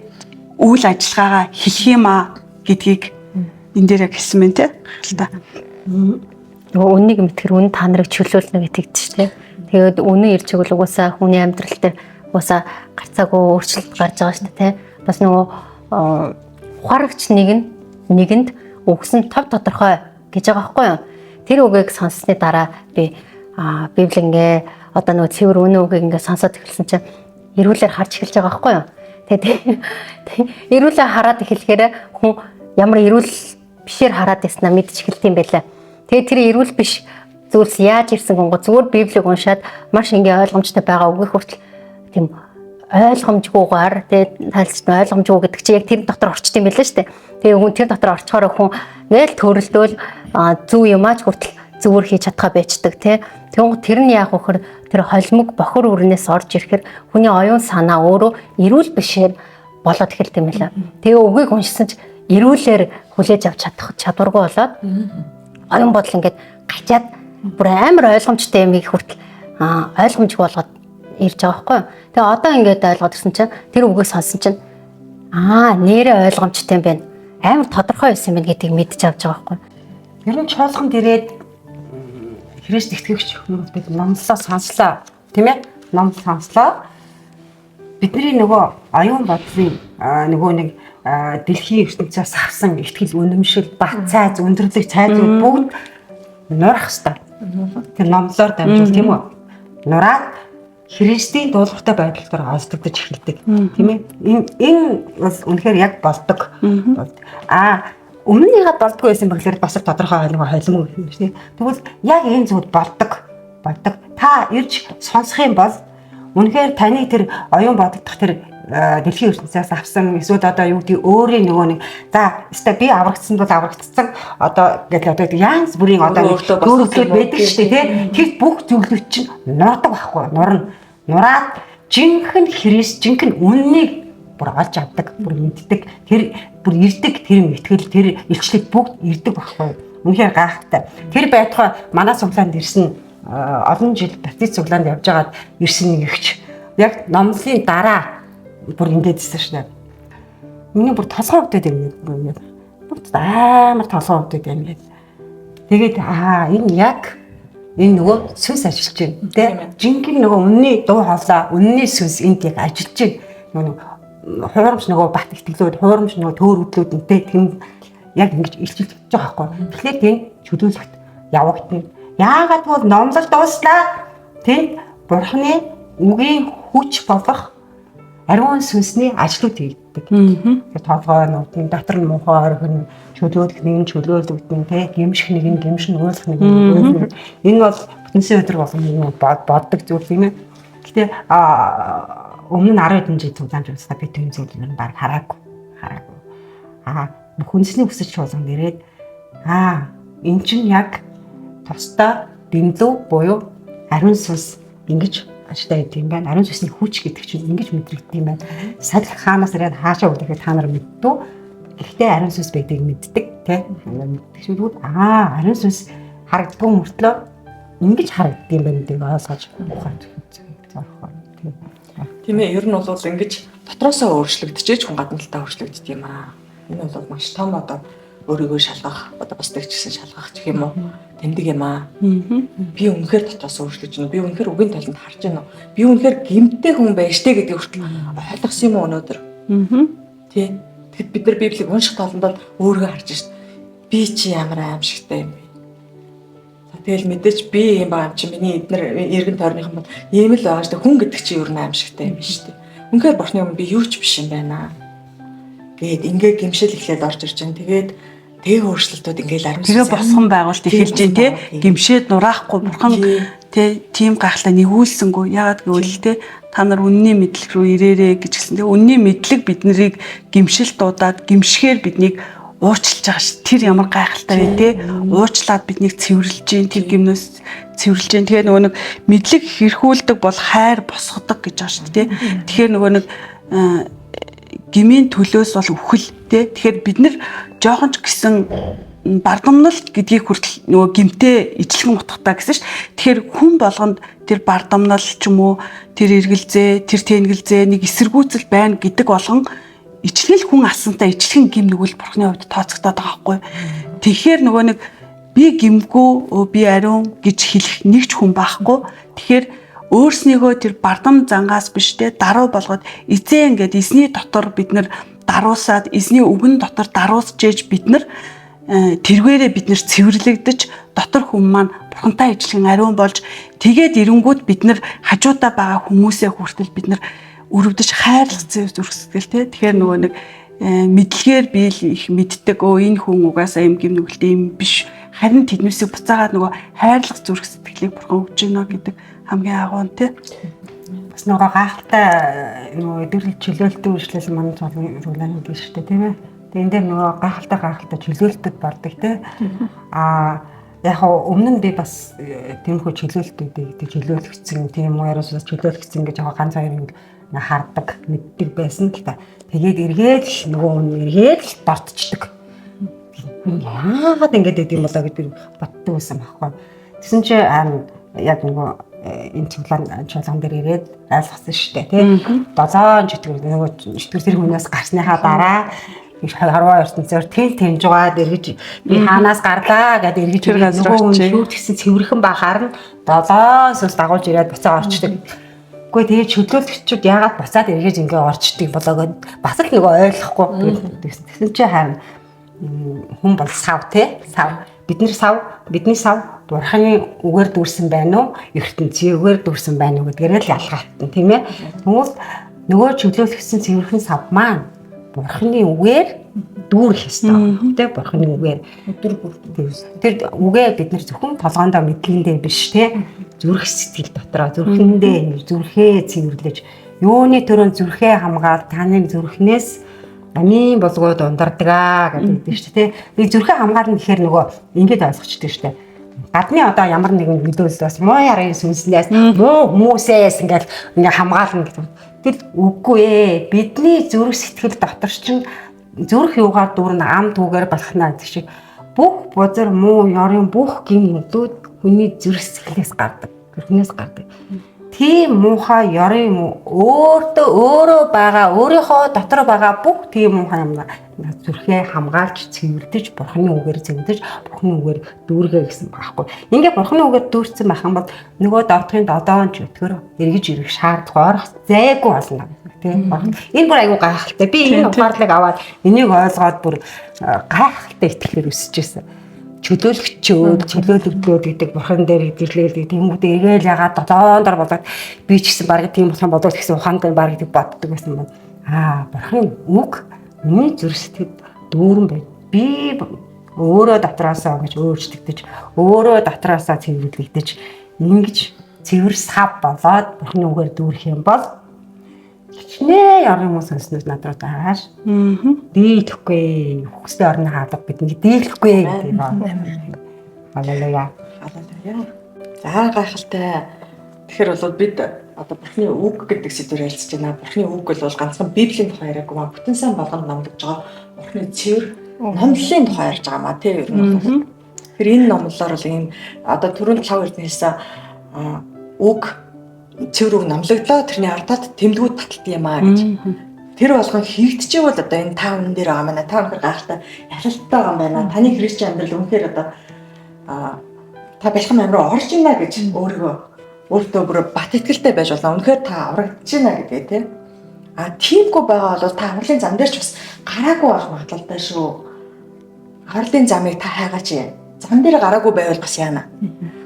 үйл ажиллагаагаа хэлэх юм а гэдгийг энэ дээр хэлсэн мэн тэ. Нөгөө үннийг мэдхэр үн та нарыг чөлөөлнө гэдэгт шүү дээ. Тэгээд үнэн ирж игэл угаасаа хүний амьдрал дээр угаасаа гарцаагүй өөрчлөлт гарч байгаа шүү дээ. Бас нөгөө ухаарагч нэгэнд өгсөн тав тодорхой гэж байгаа байхгүй юу? Тэр үгийг сонссны дараа би Библи ингээ одоо нөгөө цэвэр үнэн үгийг ингээ сонсоод эхэлсэн чинь эрүүлэр харж эхэлж байгаа байхгүй юу? Тэгээд эрүүлээ хараад эхлэхээр хүн ямар эрүүл бишээр хараад байснаа мэдчих эхэлт юм байлаа. Тэгээд тэр эрүүл биш зүйлс яаж ирсэн гонго зүгээр Библийг уншаад маш ингээ ойлгомжтой байгаа үгийг хүртэл тийм ойлгомжгүйгээр тэгээд тайлч ойлгомжгүй гэдэг чинь яг тэр дотор орчт юм байлаа шүү дээ. Тэгээд хүн тэр дотор орчхоор хүн ингээл төрөлдөөл зүв юмаач хүртэл зүгээр хийж чадхаа байцдаг тий. Тэгвэл тэр нь яг вөхөр тэр холимог бохор өрнөөс орж ирэхээр хүний оюун санаа өөрөө эрүүл бишээр болоод эхэлт юм байлаа. Тэгээ үгийг уншсан ч эрүүлэр хүлээж авч чадах чадваргүй болоод оюун бодол ингээд гачаад бүр амар ойлгомжтой юм их хүртэл ойлгомжгүй болгоод ирж байгаа байхгүй юу. Тэгээ одоо ингээд ойлгоод ирсэн чинь тэр үгийг сонссон чинь нэрээ ойлгомжтой юм байна. Амар тодорхой байсан юм байна гэдгийг мэдчих авч байгаа байхгүй юу. Ер нь чуулганд ирээд Христ итгэгч хүмүүс бид номлолоо сонслоо тийм ээ. Номлол сонслоо. Бидний нөгөө оюун бодлын нөгөө нэг дэлхийн ертөнцөөс авсан ихтгэл үнэмшил, бат цайз, өндөрлөг цайзууд бүгд нурах хэвээр. Тэр номлолоор дамжуул тийм үү? Нураад Христийн дуулууртай байдал дээр олдогдож эхэлдэг. Тийм ээ. Энэ бас үнэхээр яг болдог. Өмнөнийхөө болдгоо байсан бэглэр бас тодорхой холимог юм шиг. Тэгвэл яг энэ зүйл болдог. Та ирж сонсох юм бол үнэхээр таны тэр оюун бодогдох тэр дэлхийн ертөнцөөс авсан эсвэл одоо юу гэдэг өөрийн нөгөө нэг за өстой би аврагдсан бол аврагдсан одоо гэдэг одоо янз бүрийн одоо өөрөглөө байдаг шүү дээ тий. Тэр бүх зүйлүүд чинь нурдаг байхгүй нураад жинхэнэ Христ жинхэнэ үннийг бүр олж авдаг, бүр мэддэг, тэр бүр ирдэг, тэр мэтгэл, тэр илчлэг бүгд ирдэг байхгүй. Үнэхээр гайхалтай. Тэр байтугай манай цуглаанд ирсэн олон жил баптист цуглаанд явж байгаад ирсэн нэг ихч яг номлын дараа бүр ингэдсэн шнэ. Миний бүр толгой өвдөд юм. Бүр амар толгой өвдөд юм. Тэгээд энэ яг энэ нөгөө сүнс ажиллаж байна. Тэ? Жинхэнэ нөгөө үнний дуу хоолой, үнний сүнс энд яг ажиллаж байна. Хуурамч нөгөө бат итгэлүүд, хуурамч нөгөө төөр үдлүүд энтэй тийм яг ингэж илчилж байгаа байхгүй. Тэгэхээр тийм чөлөөлөлт явагдана. Яагаад гэвэл номлол дууслаа. Тийм бурхны үгийн хүч болох ариун сүнсний ажлууд хийгддэг. Тэгэхээр толгой нутгийн дотор нь муухай орхин чөлөөлөх нэг нь чөлөөлөгдөн тийм гимших нэг нь гимшин уулах нэг нь. Энэ бол бүтэнсийн өдөр болгоно боддог зүйл юм ээ. Гэтэ өмнө нь 10 хэдэн жил цуглаанд явсаа би тийм зүйл юм баг хараагүй. Хүнсний өсөж чуулганд ирээд эн чинь яг тусдаа дэмлүү буюу ариун сүнс ингэж ажтай байд юм байна. Ариун сүнсний хүч гэдэг чинь ингэж мэдрэгдэх юм байна. Салхи хаанаас ирээд хаашаа үлдэхэд та нар мэдтүү. Гэхдээ ариун сүнс байдгийг мэддэг тий. Тэгшүүд ариун сүнс харагддаг мөртлөө ингэж харагддаг юм байна гэдэг ойлгож ухаад зорхоо тий. Тийм ээ, ер нь бол ингэж дотроосоо өөрчлөгдөж хүн гадна талаа өөрчлөгддөг юм аа. Энэ бол маш том одоо өөрийгөө шалгах, одоо бусдыг ч гэсэн шалгах гэх юм уу? Тэмдэг юм аа. Би үнэхээр дотроос өөрчлөж байна. Би үнэхээр үгийн талд харж байна. Би үнэхээр гэмттэй хүн байж тээ гэдэг хүртэл ойлгосон юм уу өнөөдөр? Тий. Тэгэхэд бид нар Библийг унших талбарт өөрийгөө харж шít. Би чи ямар аимшигтай юм бэ? Тэгэл мэдээч би юм баа юм чи миний эднэр эргэн тойрныхан бол ийм л байгаа шүү дээ. Хүн гэдэг чи ер нь аимшигтай юм биш үү? Үнэхээр бурхны өмнө би юу ч биш юм байна. Тэгээд ингээ гимшил эхлээд орж ирж байна. Тэгээд тэг өөрчлөлтүүд ингээл ариун сүнс. Тэгээ босгон байгуулт эхэлж дээ тий. Гимшээд нураахгүй бурхан тий тийм гахалтай нэгүүлсэнгүү. Яагаад гэвэл тий та нар үнний мэдлэг рүү ирээрээ гэж гисэн тий. Үнний мэдлэг биднийг гимшил дуудаад гимшгээр биднийг уучлж байгаа ш. Тэр ямар гайхалтай вэ те. Уучлаад биднийг цэвэрлж जैन тэр гимнөөс цэвэрлж जैन. Тэгээ нөгөө нэг мэдлэг хэрхүүлдэг бол хайр босгодог гэж байгаа ш те. Тэгэхээр нөгөө нэг гмийн төлөөс бол үхэл те. Тэгэхээр бид нар жоохон ч гэсэн бардамнал гэдгийг хүртэл нөгөө гимтээ ижилхэн утгатай гэсэн ш. Тэгэхээр хүн болгонд тэр бардамнал ч юм уу тэр эргэлзээ, тэр тэнгэлзээ нэг эсэргүүцэл байна гэдэг болгон ичнэл хүн асантай ичхэн гим нэгвэл бурхны хувьд тооцогдоод байгаа байхгүй. Тэгэхээр нөгөө нэг би гимгүү би ариун гэж хэлэх нэг ч хүн байхгүй. Тэгэхээр өөрснийгөө тэр бардам зангаас биш те даруй болгоод эзэн ингээд эзний дотор бид нар даруусаад эзний үгэн дотор даруусжээж бид нар тэрвэрээ бид нар цэвэрлэгдэж дотор хүн маань бурхантай ижилхэн ариун болж тэгээд ирэнгүүт бид нар хажуудаа байгаа хүмүүсээ хүртэл бид нар өрөвдөж хайрлах зүрх сэтгэл те. Тэгэхээр нөгөө нэг мэдлэгээр би л их мэддэг энэ хүн угаасаа юм гим нүгэлтэй юм биш. Харин тэднээсээ буцаагаад нөгөө хайрлах зүрх сэтгэлийг бурхан өгч гинэ гэдэг хамгийн агуун те. Бас нөгөө гайхалтай нөгөө өдөрлөг чөлөөлтөд үйлчлэл манай цолын гэж шүү дээ тийм ээ. Тэгээ энэ дээр нөгөө гайхалтай чөлөөлтөд бардаг те. Яг өмнө нь би бас тиймэрхүү чөлөөлтүүдийг чөлөөлөгдсөн тийм уяраас чөлөөлөгдсөн гэж ганц хоёр юм хардаг мэддэг байсан гэдэг. Тэгээд эргээд л нөгөө эргээд л дортчдөг. Яагаад ингэж гэдэг юм болоо гэдэг боддог байсан байхгүй. Тэгсэн чи яг нөгөө энэ чуулган дээр ирээд айлгсан шүү дээ тийм. 7 чөтгөр нөгөө чөтгөр тэр хүнээс гарсныхаа дараа харваа ертөнцөөр тэл тэмж байгаад эргэж би хаанаас гарлаа гэдэг эргэж нөгөө хүн шүүр тэгсэн цэвэрхэн бахаар нь 7 сүнс дагуулж ирээд буцаа орчдөг. Гэхдээ тэгээ чөлөөлөгчүүд яагаад буцаад эргэж ингээ орчдөг болоогоо бас л нөгөө ойлгохгүй. Тэгсэн чи харин хүн бол сав те сав бидний сав бурханы үгээр дүүрсэн байна уу ертөнцийн үгээр дүүрсэн байна уу гэдгээр л ялгаалтан тийм ээ. Нөгөө чөлөөлөгсөн цэвэрхэн сав маань бурханы үгээр дүүрэх ёстой тийм бурханы үгээр өдөр бүр тэр үгээ бид нар зөвхөн толгоондоо мэдгэндээ биш тийм зүрх сэтгэл дотроо зүрхэндээ зүрхээ цэвэрлэж юуны төрөнд зүрхээ хамгаал таны зүрхнээс амийн болгоод ундардаг гэдэг шүү дээ. Би зүрхээ хамгаална гэхээр нөгөө ингэж ойлгочтой шүү дээ. Гадны одоо ямар нэгэн мэдээлэл бас муу ярын сүнснээс муу хүмүүсээс ингээ хамгаална гэдэг. Тэр үгүй ээ. Бидний зүрх сэтгэл дотор чинь зүрх юугаар дүүрнэ ам түүгээр балхнаа гэдэг шиг бүх бузар муу ёрын бүх гин нүдүүд хүний зүрх сэтгэлээс гардаг. Зүрхнээс гардаг. Тийм муухай ёрын өөрөө байгаа өөрийнхөө дотор байгаа бүх тийм муухай юм зүрхээ хамгаалж цэвэрлэж бурханы үгээр цэвэрлэж бурханы үгээр дүүргээ гэсэн байхгүй. Ингээ бурханы үгээр дүүрсэн байх юм бол нөгөө доотхын 7 чөтгөр эргэж ирэх шаардлага орох зайгүй болно. Тийм. Энэ бүр айгүй гайхалтай. Би энэ ухаарлыг аваад энийг ойлгоод бүр гайхалтай итгэхээр өсөж ирсэн. Чөлөөлөгчөөд гэдэг бурхан дээр хэвлээл тэмүүдэд эгээл ягаад 7 дор болоод би ч гэсэн баг тийм болох болоод гэсэн ухаанд баг гэдэг боддог байсан юм. Бурхан үг миний зүрх сэтгэл дүүрэн байна. Би өөрөө дотроосоо гэж өөрчлөгдөж, өөрөө дотроосоо цэвэрлэгдэж, ингэж цэвэр сав болоод бурханы үгээр дүүрэх юм бол хичнээн ярын хүмүүс сонсноо надруу тааш. Дийлэхгүй. Хүстэй орны хаалга бидний дийлэхгүй гэдэг юм. Халелуя. За гайхалтай. Тэгэхээр бол бид одоо бурхны үг гэдэг сэдвээр ярилцж байна. Бурхны үг бол ганцхан Библийн тухай яриаггүй маа бүтэн сайн болгонд номлож байгаа Бурхны цэвэр номлолын тухай ярьж байгаа маа тий ер нь бол. Тэр энэ номлолоор бол ийм одоо түрүүнд 5 эрдэнэ хэлсэн үг цэвэр үг номлогдлоо тэрний ардаад тэмдгүүд таталт юм аа гэж. Тэр болгон хийгдчихвэл одоо энэ та хүн дээр байгаа манай та өнөхөр гайхалтай ялалттай байгаа юм байна. Таны христчийн амьдрал үнэхээр одоо та бэлхэн амруу орж ийна гэж өөртөө бүр бат итгэлтэй байж болно. Үнэхээр та аврагдаж байна гэдэг тийм. Тиймгүй байгаа бол та авралын зам дээр ч бас гараагүй байх магадлалтай шүү. Авралын замыг та хайгаач. Зам дээр гараагүй байвал бас яана.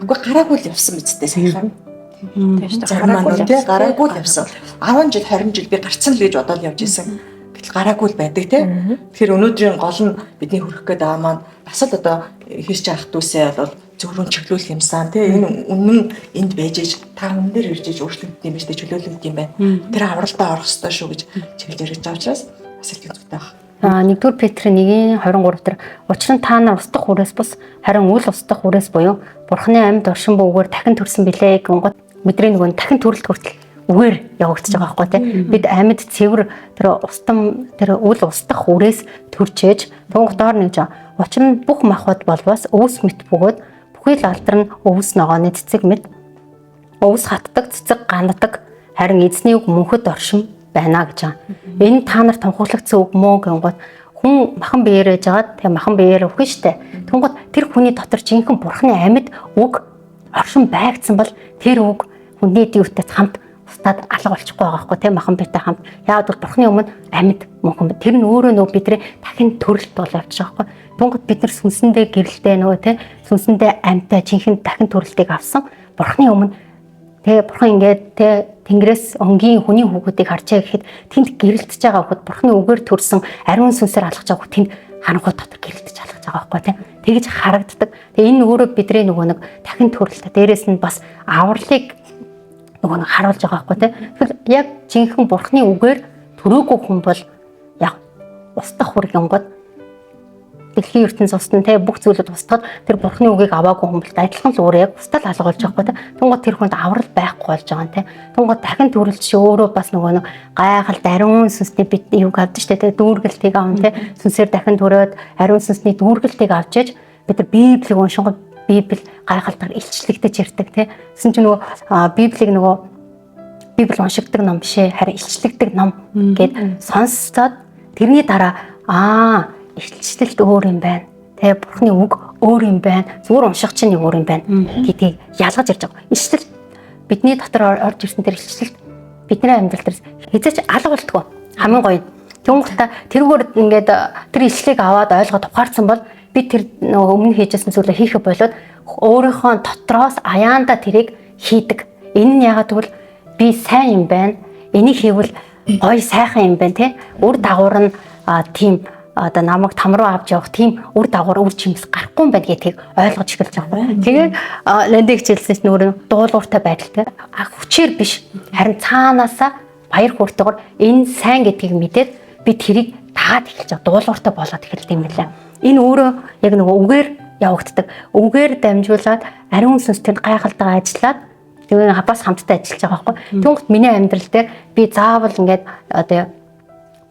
Үгүй гараагүй л явсан биз дээ сайхан. Тийм шүү дээ. Гараагүй л явсан. 10 жил 20 жил би гарцсан л гэж бодоод явж исэн. Гэтэл гараагүй л байдаг тийм. Тэгэхээр өнөөдрийн гол нь бидний хүрэх гээд байгаа маань бас л одоо хийж ах дүүсээ бол зөвхөн чиглүүлэх юмсан тийм. Энэ үнэн энд байж иж та хүн дээр ирж иж өөрчлөгддөг юм биш үү чөлөөлөгдөг юм байна. Тэр авралтаа орох ёстой шүү гэж чиглэж ярьж байгаа учраас бас их зүгтэй байна. 1-р Петрийн 1:23 дээр учир нь та нар устдах үрээс бус харин үл устдах үрээс буюу Бурхны амьд оршин буугаар дахин төрсөн билээ гингот бидний нөгөө дахин төрөлт хүртэл үгээр явагдаж байгаа байхгүй тийм. Бид амьд цэвэр тэр устам тэр үл устдах үрээс төрчээж тунгах доор нэгж байгаа. Учир нь бүх махбод болвоос өвс мэт бөгөөд бүхий л алдар нь өвс ногооны цэцэг мэт өвс хатдаг цэцэг ганддаг харин эзний үг мөнхөд оршин байна гэж байгаа. Энэ та нар тунхаглагдсан үг мөн гингот хүн махан биеэр ээж агаад тэгээ махан биеэр өвхөн штэ. Тунгот тэр хүний дотор жинхэнэ Бурхны амьд үг оршин байгдсан бол тэр үг хүний дүүтэй хамт устдаад алга болчихгүй байгаа байхгүй тийм махан биетэй хамт. Яагаад бол Бурхны өмнө амьд мөнхөн тэр нь өөрөө нөгөө бидний дахин төрөлт бол явж байгаа байхгүй. Тунгот бид нар сүнсэндээ гэрэлтэй нөгөө тийм сүнсэндээ амьтаа жинхэнэ дахин төрөлтийг авсан Бурхны өмнө тэгээ Бурхан ингээд тэгээ Тэнгэрээс өнгийн хүний хүүхдүүдийг харчаа гэхэд тэнд гэрэлтэж байгаа хүүхэд Бурхны үгээр төрсэн ариун сүнсээр алхаж байгаа хүүхэд тэнд харанхуй дотор гэрэлтэж алхаж байгаа байхгүй тийм. Тэгж харагддаг. Тэгээ энэ өөрөө бидний нөгөө нэг дахин төрөлт. Дээрээс нь бас авралыг нөгөө нэг харуулж байгаа байхгүй тийм. Тэгэхээр яг жинхэнэ Бурхны үгээр төрөөгүй хүн бол яг устдах хүрэг онгод дэлхийн ертөнц устна те бүх зүйлүүд устгаад тэр Бурхны үгийг аваагүй хүн бол адилхан л өөрөө яг устдал алга болж байгаа байхгүй те. Тунгууд тэр хүнд аврал байхгүй болж байгаа юм те. Тунгууд дахин төрөлж чи өөрөө бас нөгөө нэг гайхалт ариун сүнсний бид юг авдаг штэ те дүүргэлтийг авна те. Сүнсээр дахин төрөөд ариун сүнсний дүүргэлтийг авч иж бид нар Библийг уншингод Библи гайхалтаар илчлэгдэж ирдэг те. Гэсэн чинь нөгөө Библийг нөгөө Библи уншигдаг ном бишээ харин илчлэгдэг ном гэд сонссоод тэрний дараа илчлэлт өөр юм байна. Тэгээ Бурхны үг өөр юм байна. Зүгээр унших чинь өөр юм байна гэдгийг ялгаж ирж байгаа. Илчлэл бидний дотор орж ирсэн тэр илчлэлт бидний амьдрал дээр хэзээ ч алга болтгоо. Хамгийн гоё. Тэнгуүтэ тэргээр ингээд тэр илчлэлийг аваад ойлгоод ухаарсан бол би тэр өмнө хийжсэн зүйлээ хийхэ болоод өөрийнхөө дотроос аяанда тэрийг хийдэг. Энэ нь яагаад гэвэл би сайн юм байна. Энийг хийвэл гоё сайхан юм байна те. Үр дагавар нь тийм одоо намайг там руу авч явах тийм үр дагавар үр жимс гарахгүй юм байна гэдгийг ойлгож эхэлж байгаа. Тэгээд ландыг хичээлсэн нөр дуулууртай байдалтай хүчээр биш харин цаанаасаа баяр хөөртэйгээр энэ сайн гэдгийг мэдээд би тэрийг дагаад эхэлж байгаа. Дуулууртай болоод эхэлдэг юм байна. Энэ өөрөө яг нөгөө үгээр явагддаг. Үгээр дамжуулаад ариун сүнстэй гайхалтайгаа ажиллаад тэгээд бас хамтдаа ажиллаж байгаа байхгүй. Тэнгуут миний амьдрал дээр би заавал ингээд одоо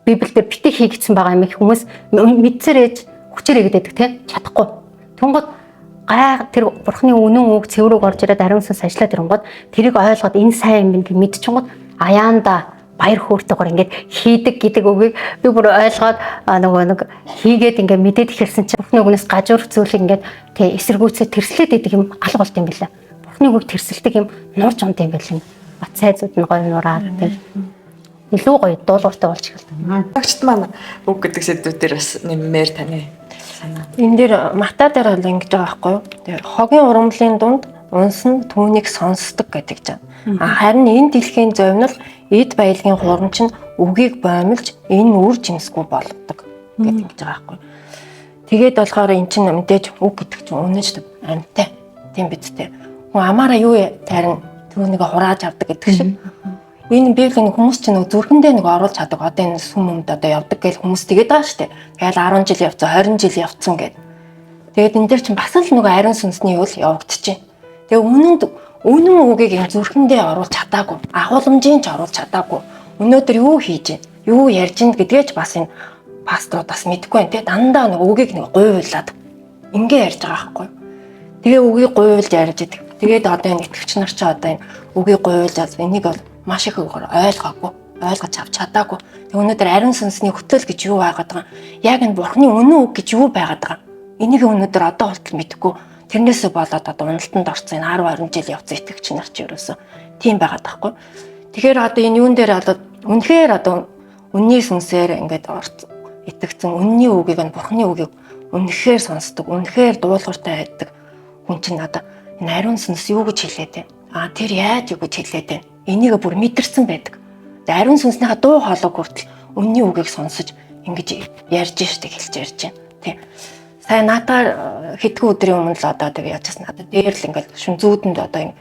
Библиэлд битгий хийгдсэн байгаа юм их хүмүүс мэдсээр ээж хүчээр эгдэдэг тийм чадахгүй. Тэнгууд тэр Бурхны үнэн үг цэврүүг орж ирээд ариун сүнс ажиллаад ирэнгууд тэрийг ойлгоод энэ сайн юм гэж мэдчихэнгууд аяанда баяр хөөртэйгээр ингээд хийдэг гэдэг үгийг би бүр ойлгоод нөгөө нэг хийгээд ингээд мэдээд ихэрсэн чинь Бурхны үгнээс гажуур зүйлийг ингээд тий эсэргүүцээ тэрслээд идэг юм алга болт юм билээ. Бурхны үгийг тэрсэлдэг юм нуурч унт юм байл. Бат сайзууд нь гоё нураад тий илүү гоё дуулууртай болж эхэлдэг. Багчд маань үг гэдэг сэдвүүдээр бас нэммээр таны санаа. Энэ дээр Матай дээр бол ингэж байгаа байхгүй юу? Тэгээ хогийн урамлын дунд унс нь түүнийг сонсдог гэдэг чинь. Харин энэ дэлхийн зовнил эд баялагын хурамч нь үгийг боомлж энэ үр жимсгүй болгодог гэдэг ингэж байгаа байхгүй юу? Тэгээд болохоор эн чинь мэдээж үг гэдэг чинь үнэнч амьтай. Тийм биз дээ. Хүн амаараа юу тарин түүнийг хурааж авдаг гэдэг шиг. Энэ Библийн хүмүүс чинь нэг зүрхэндээ нэг оруулж чаддаг. Одоо энэ сүм өмд одоо явдаг гэж хүмүүс тэгээд байгаа шүү дээ. Тэгэл 10 жил явцсан, 20 жил явцсан гэд. Тэгээд энэ дээр чинь бас л нэг ариун сүнсний үйл явагдчихээн. Тэгээ үнэн үгийг энэ зүрхэндээ оруулж чадаагүй. Агуулмжийн ч оруулж чадаагүй. Өнөөдөр юу хийж гин, юу ярьж гин гэдгээч бас энэ пасторудаас мэдгүй байна те. Дандаа нэг үгийг нэг гуйлаад ингээ ярьж байгаа байхгүй. Тэгээ үгийг гуйлж ярьж идэг. Тэгээд одоо энэ итгэгч нар ч одоо энэ үгийг гуйлаад энийг бол маш их ойлгоогүй, ойлгож авч чадаагүй. Тэг өнөөдөр ариун сүнсний хөтөл гэж юу байгаад байгаа юм? Яг энэ бурхны үнэн үг гэж юу байгаад байгаа юм? Энийг өнөөдөр одоо болтол мэдэхгүй. Тэрнээсээ болоод одоо уналтанд орсон энэ 10 20 жил явц итгэгч нар ч ерөөсөө тийм байгаад байхгүй. Тэгэхээр одоо энэ юун дээр одоо үнэхээр одоо үнний сүнсээр ингээд итгэгцэн үнний үгийг нь бурхны үгийг үнэхээр сонсдог, үнэхээр дуулууртай байдаг хүн чинь одоо энэ ариун сүнс юу гэж хэлээд байна? Тэр яаж юу гэж хэлээд байна? Энийг бүр мэдэрсэн байдаг. Тэгээ ариун сүнснийхаа дуу хоолойг хүртэл үнний үгийг сонсож ингэж ярьж штеп хэлж ярьж байна. Тий. Сайн надаар хэдхэн өдрийн өмнө л одоо тэгээ яачсан надад дээр л ингээл шүн зүүдэнд одоо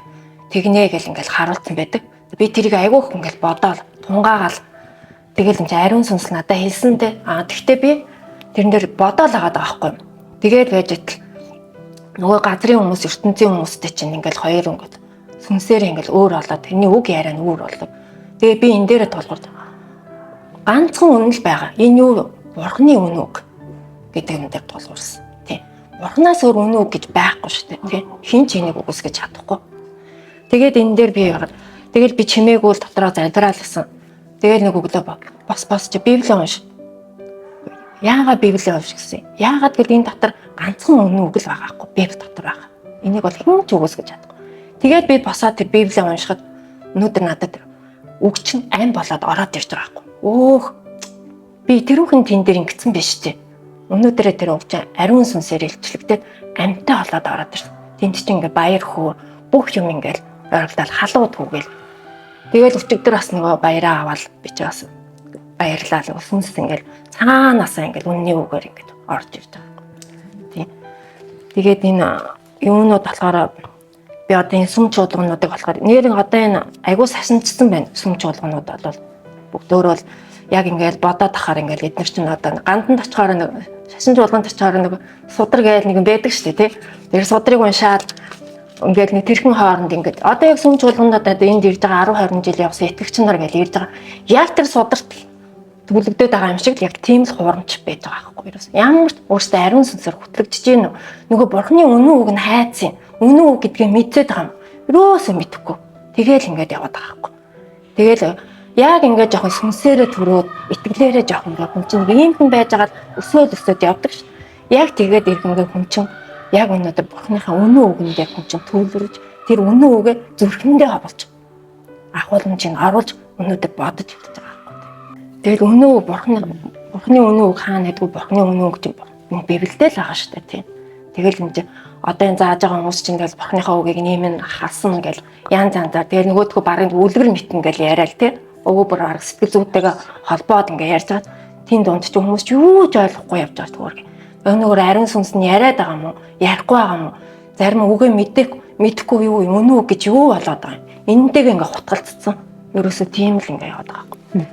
тэгнэ гэл ингээл харуулсан байдаг. Би тэрийг айгүйх ингээл бодоол тунгаагаал тэгэл энэ ариун сүнс надад хэлсэнтэй. Тэгтээ би тэрэн дээр бодоол агаад байгаа байхгүй. Тэгээд байж итэл нөгөө газрын хүмүүс ертөнцийн хүмүүстэй чинь ингээл хоёр ингээд сүнсээр ингээл өөр болоод тэрний үг яриа нь өөр болов. Тэгээ би энэ дээрээ толгорд ганцхан үнэн л байгаа. Энэ юу бурхны үнэн үг гэдэг юм дээр толгорсон. Тий. Бурхнаас өөр үнэн үг гэж байхгүй шүү дээ. Тий. Хин ч энийг үгүйсгэж чадахгүй. Тэгээд энэ дээр би яагаад тэгэл би чимээгүй л дотроо залбираалсан. Тэгээд нэг өглөө бас чи Библийг унш. Яагаад Библийг унш гэсэн? Яагаад гэвэл энэ дотор ганцхан үнэн үг л байгаа байхгүй. Библи дотор байгаа. Энийг бол хэн ч үгүйсгэж чадахгүй. Тэгээд би босоод тэр Библийг уншихад өнөөдөр надад үг чинь айн болоод ороод ирж байгаа байхгүй. Өөх би тэрүүхэн тэн дээр ингэсэн биш тий. Өнөөдрөө тэр үг чинь ариун сүнсээр илчлэгдээд амьтаа болоод ороод ирсэн. Тэнд чинь ингээ баяр хөө бүх юм ингээл ойролдол халуун түүгээл. Тэгэл өчигдөр бас нөгөө баяраа аваад би ч бас баярлаа л сүнс ингээл цаанаасаа ингээл үнний үгээр ингээд орж ирж байгаа. Тий. Тэгээд энэ юунууд болохоор би одоо энэ сүм чуулгануудыг болохоор нэр одоо энэ айгуу сасанчсан байна. Сүм чуулганууд бол бүгдөө л яг ингээл бодоод ахаар ингээл эдгээр чинь одоо ганданд очихоор нэг шашин чуулганд очихоор нэг судар гээл нэг байдаг шүү дээ тий. Тэр судрыг уншаад ингээд нэг тэрхэн хооронд ингээд одоо яг сүм чуулганд одоо энд ирж байгаа 10 20 жил явсан итгэгч нар гэж ирж байгаа. Яг тэр сударт төвлөгдөд байгаа юм шиг яг тийм л хуурамч байж байгаа байхгүй юу. Ямар ч өөртөө ариун сүнсээр хөтлөгдөж гин нөгөө бурхны үнэн үг нь хайц юм. Үнэн үг гэдгийг мэдээд байгаа юм. Юусоо мэдэхгүй. Тэгээл ингээд яваад байгаа байхгүй. Тэгээл яг ингээд жоохон сүнсээрээ төрөөд итгэлээрээ жоохон ингээд хүн чинь ийм хүн байж байгаа өсөөд явдаг ш. Яг тэгээд иргэнгээ хүн чинь яг өнөөдөр бурхныхаа үнэн үгэндээ хүн чинь төвлөрж тэр үнэн үгээ зүрхэндээ хавуулж ахууламжийг оруулж өнөөдөр бодож хэлж байгаа байхгүй. Тэгэл үнэн үг бурхны үнэн үг хаана гэдгүй бурхны үнэн үг чинь Библиэд л байгаа шүү дээ тийм. Тэгэл энэ одоо энэ зааж байгаа хүмүүс чинь тэгэл бурхныхаа үгийг нэм халсан ингээл янз янзаар тэгэл нөгөөдгөө барыг үлгэр мэтэн ингээл яриад тийм. Өвөө бүр арга сэтгэл зүйтэйгээ холбоод ингээ ярьж байгаа. Тийм дунд ч хүмүүс юу ч ойлгохгүй явж байгаа зүгээр. Өнөөр ариун сүнс нь яриад байгаа юм уу? Ярихгүй байгаа юм уу? Зарим үгээ мэдэхгүй юу үнэн үг гэж юу болоод байгаа юм. Энэнтэйгээ ингээ хутгалцсан. Ерөөсөө тийм л ингээ яваад байгаа юм.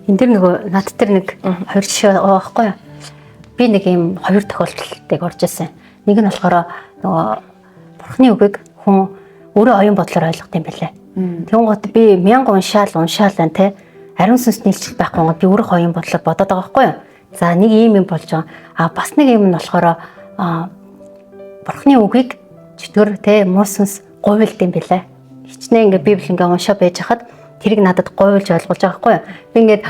Энд дэр нөгөө над дээр нэг хоёр жишээ байгаа байхгүй юу? Би нэг юм хоёр тохиолдолтыг орж ирсэн. Нэг нь болохоор нөгөө бурхны үгийг хүн өөрөө оюун бодлоор ойлгох юм байлаа. Тэгүн гот би 1000 уншаал байна те. Ариун сүнс нийлчих байхгүй гот би өөрөө оюун бодлоор бодоод байгаа байхгүй юу? За нэг юм болж байгаа. Бас нэг юм нь болохоор бурхны үгийг чөтгөр те муу сүнс говьлд юм байлаа. Хичнээн ингээ Библи ингээ уншаа байж хахад тэрийг надад говьлж ойлгуулж байгаа байхгүй юу? Би ингээд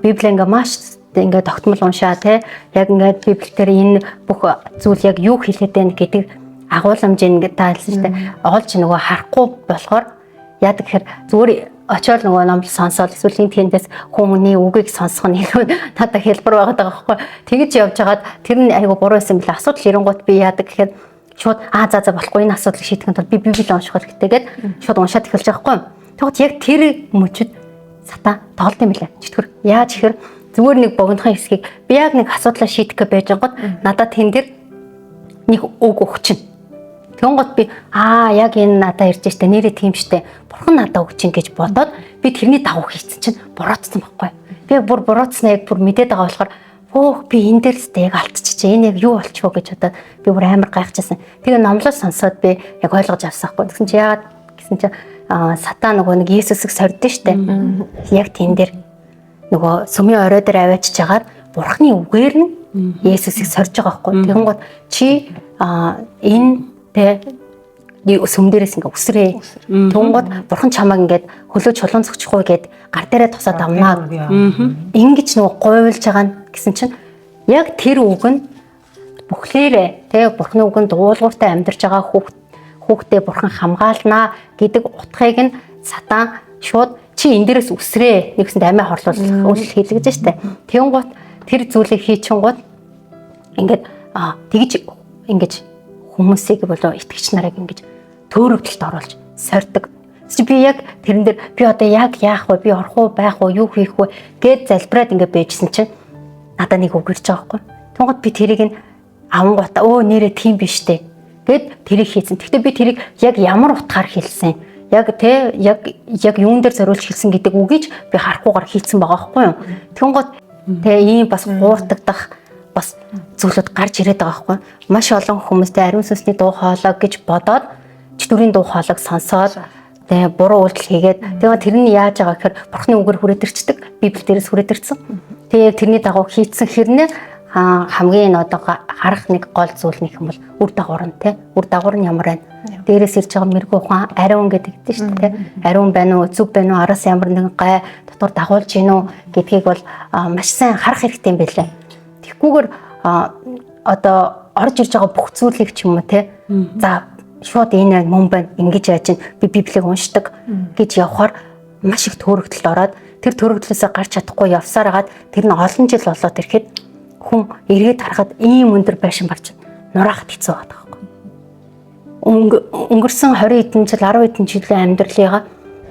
Библи ингээ маш ингээ тогтмол уншаа те. Яг ингээ Библиэлд энэ бүх зүйл яг юу хэлээд байна гэдэг агуулмжийг ингээ таалсан шүү дээ. Олж нөгөө харахгүй болохоор яа гэхээр зүгээр очоод нөгөө номлол сонсоод эсвэл тэндээс хүмүүний үгийг сонсох нь илүү надад хэлбэр байгаад байгаа байхгүй. Тэгэж явж хагаад тэр нь айгу буруу байсан билээ. Асуудал ирэнгуут би яадаг гэхээр шууд за болохгүй энэ асуудлыг шийдэхэд бол би Библийг унших хэрэгтэйгээд шууд уншаад эхэлж байгаа байхгүй. Тэгвэл яг тэр мөчөд сатан тоолд юм билээ. Чөтгөр яаж ихэр зүгээр нэг богинохон хэсгийг би яг нэг асуудлаа шийдэх гэж байж гот надад тэн дээр нэг үг өгчин. Тэнгот би яг энэ надад ирж штэ нэрээ тийм штэ бурхан надад өгч ин гэж бодоод би тэрний дагуу хийцэн чинь буруутсан байхгүй. Би бүр буруутснаа яг бүр мэдээд байгаа болохоор би энэ дээр л яг алдчихжээ. Энэ яг юу болчихвоо гэж бодоод би бүр амар гайхчихсан. Тэгээ номлол сонсоод би яг ойлгож авсан байхгүй. Тэгсэн чи яагаад гэсэн чи сатан нөгөө нэг Есүсийг сордсон штэ. Яг тэн дээр нөгөө сүмийн орой дээр аваачж агаад Бурхны үгээр нь Есүсийг сорж байгаа байхгүй. Тэгэнгүүт чи энэ тэ сүмдэрээс ингээ үсрээ. Тэгэнгүүт Бурхан чамайг ингээд хөлөө чулуун зогчихгүй гэд гар дээрээ тусаад авнаа. Ингэж нөгөө гуйлж байгаа нь гэсэн чинь яг тэр үг нь бүхлээрээ тэ Бурхны үгэнд дуулууртай амьдарч байгаа хүүхдээ Бурхан хамгаалнаа гэдэг утгыг нь сатан шууд чи энэ дээрээс үсрээ нэгсэнд амиа хорлуулах үйлс хийлгэж штэ. Тэгэнгүүт тэр зүйлийг хийчихэнгүүт ингээд тэгж ингэж хүмүүсийг болоо итгэгч нарыг ингэж төөрөгдөлд оруулж сордог. Би яг тэрэн дээр би одоо яг яах вэ? Би орох уу, байх уу, юу хийх вэ гэд залбираад ингээд байжсэн чинь надад нэг үг ирж байгаа байхгүй. Тэнгод би тэрийг нь авангуудаа өө нэрээ тийм биш дээ гэд тэрийг хийсэн. Гэхдээ би тэрийг яг ямар утгаар хэлсэн? Яг юун дээр зориулж хэлсэн гэдэг үгийг би харахгүйгээр хийцэн байгаа байхгүй юу? Тэнгод ийм бас гууртагдах бас зүйлүүд гарч ирээд байгаа байхгүй. Маш олон хүмүүстэй ариун сүнсний дуу хоолой гэж бодоод чөтгөрийн дуу хоолойг сонсоод буруу үйлдэл хийгээд тэгээд тэр нь яаж байгаа гэхээр Бурхны үгээр хүрээдэрчдэг, Библи дээрээс хүрээдэрсэн. Тэгээд тэрний дагуу хийцэн хэрнээ хамгийн одоо харах нэг гол зүйл нэг юм бол үр дагавар нь үр дагавар нь ямар байна? Дээрээс ирж байгаа мэрэгүү ухаан ариун гэдэг чинь шүү дээ. Ариун байна уу, зүг байна уу, араас ямар нэгэн гай дотор дагуулж гин үү гэдгийг бол маш сайн харах хэрэгтэй юм байлаа. Тэгхгүйгээр одоо орж ирж байгаа бүх зүйлийг ч юм уу за шууд энэ мөн байна ингэж яаж чинь би Библийг уншдаг гэж явхаар маш их төөрөгдөлд ороод тэр төөрөгдлөөсөө гарч чадахгүй явсаар хагаад тэр нь олон жил болоод ирэхэд хүн эргээд харахад ийм өндөр байшин барж нураахад хэцүү байдаг байхгүй. Өнгөрсөн 20 хэдэн жил 10 хэдэн жилийн амьдралыгаа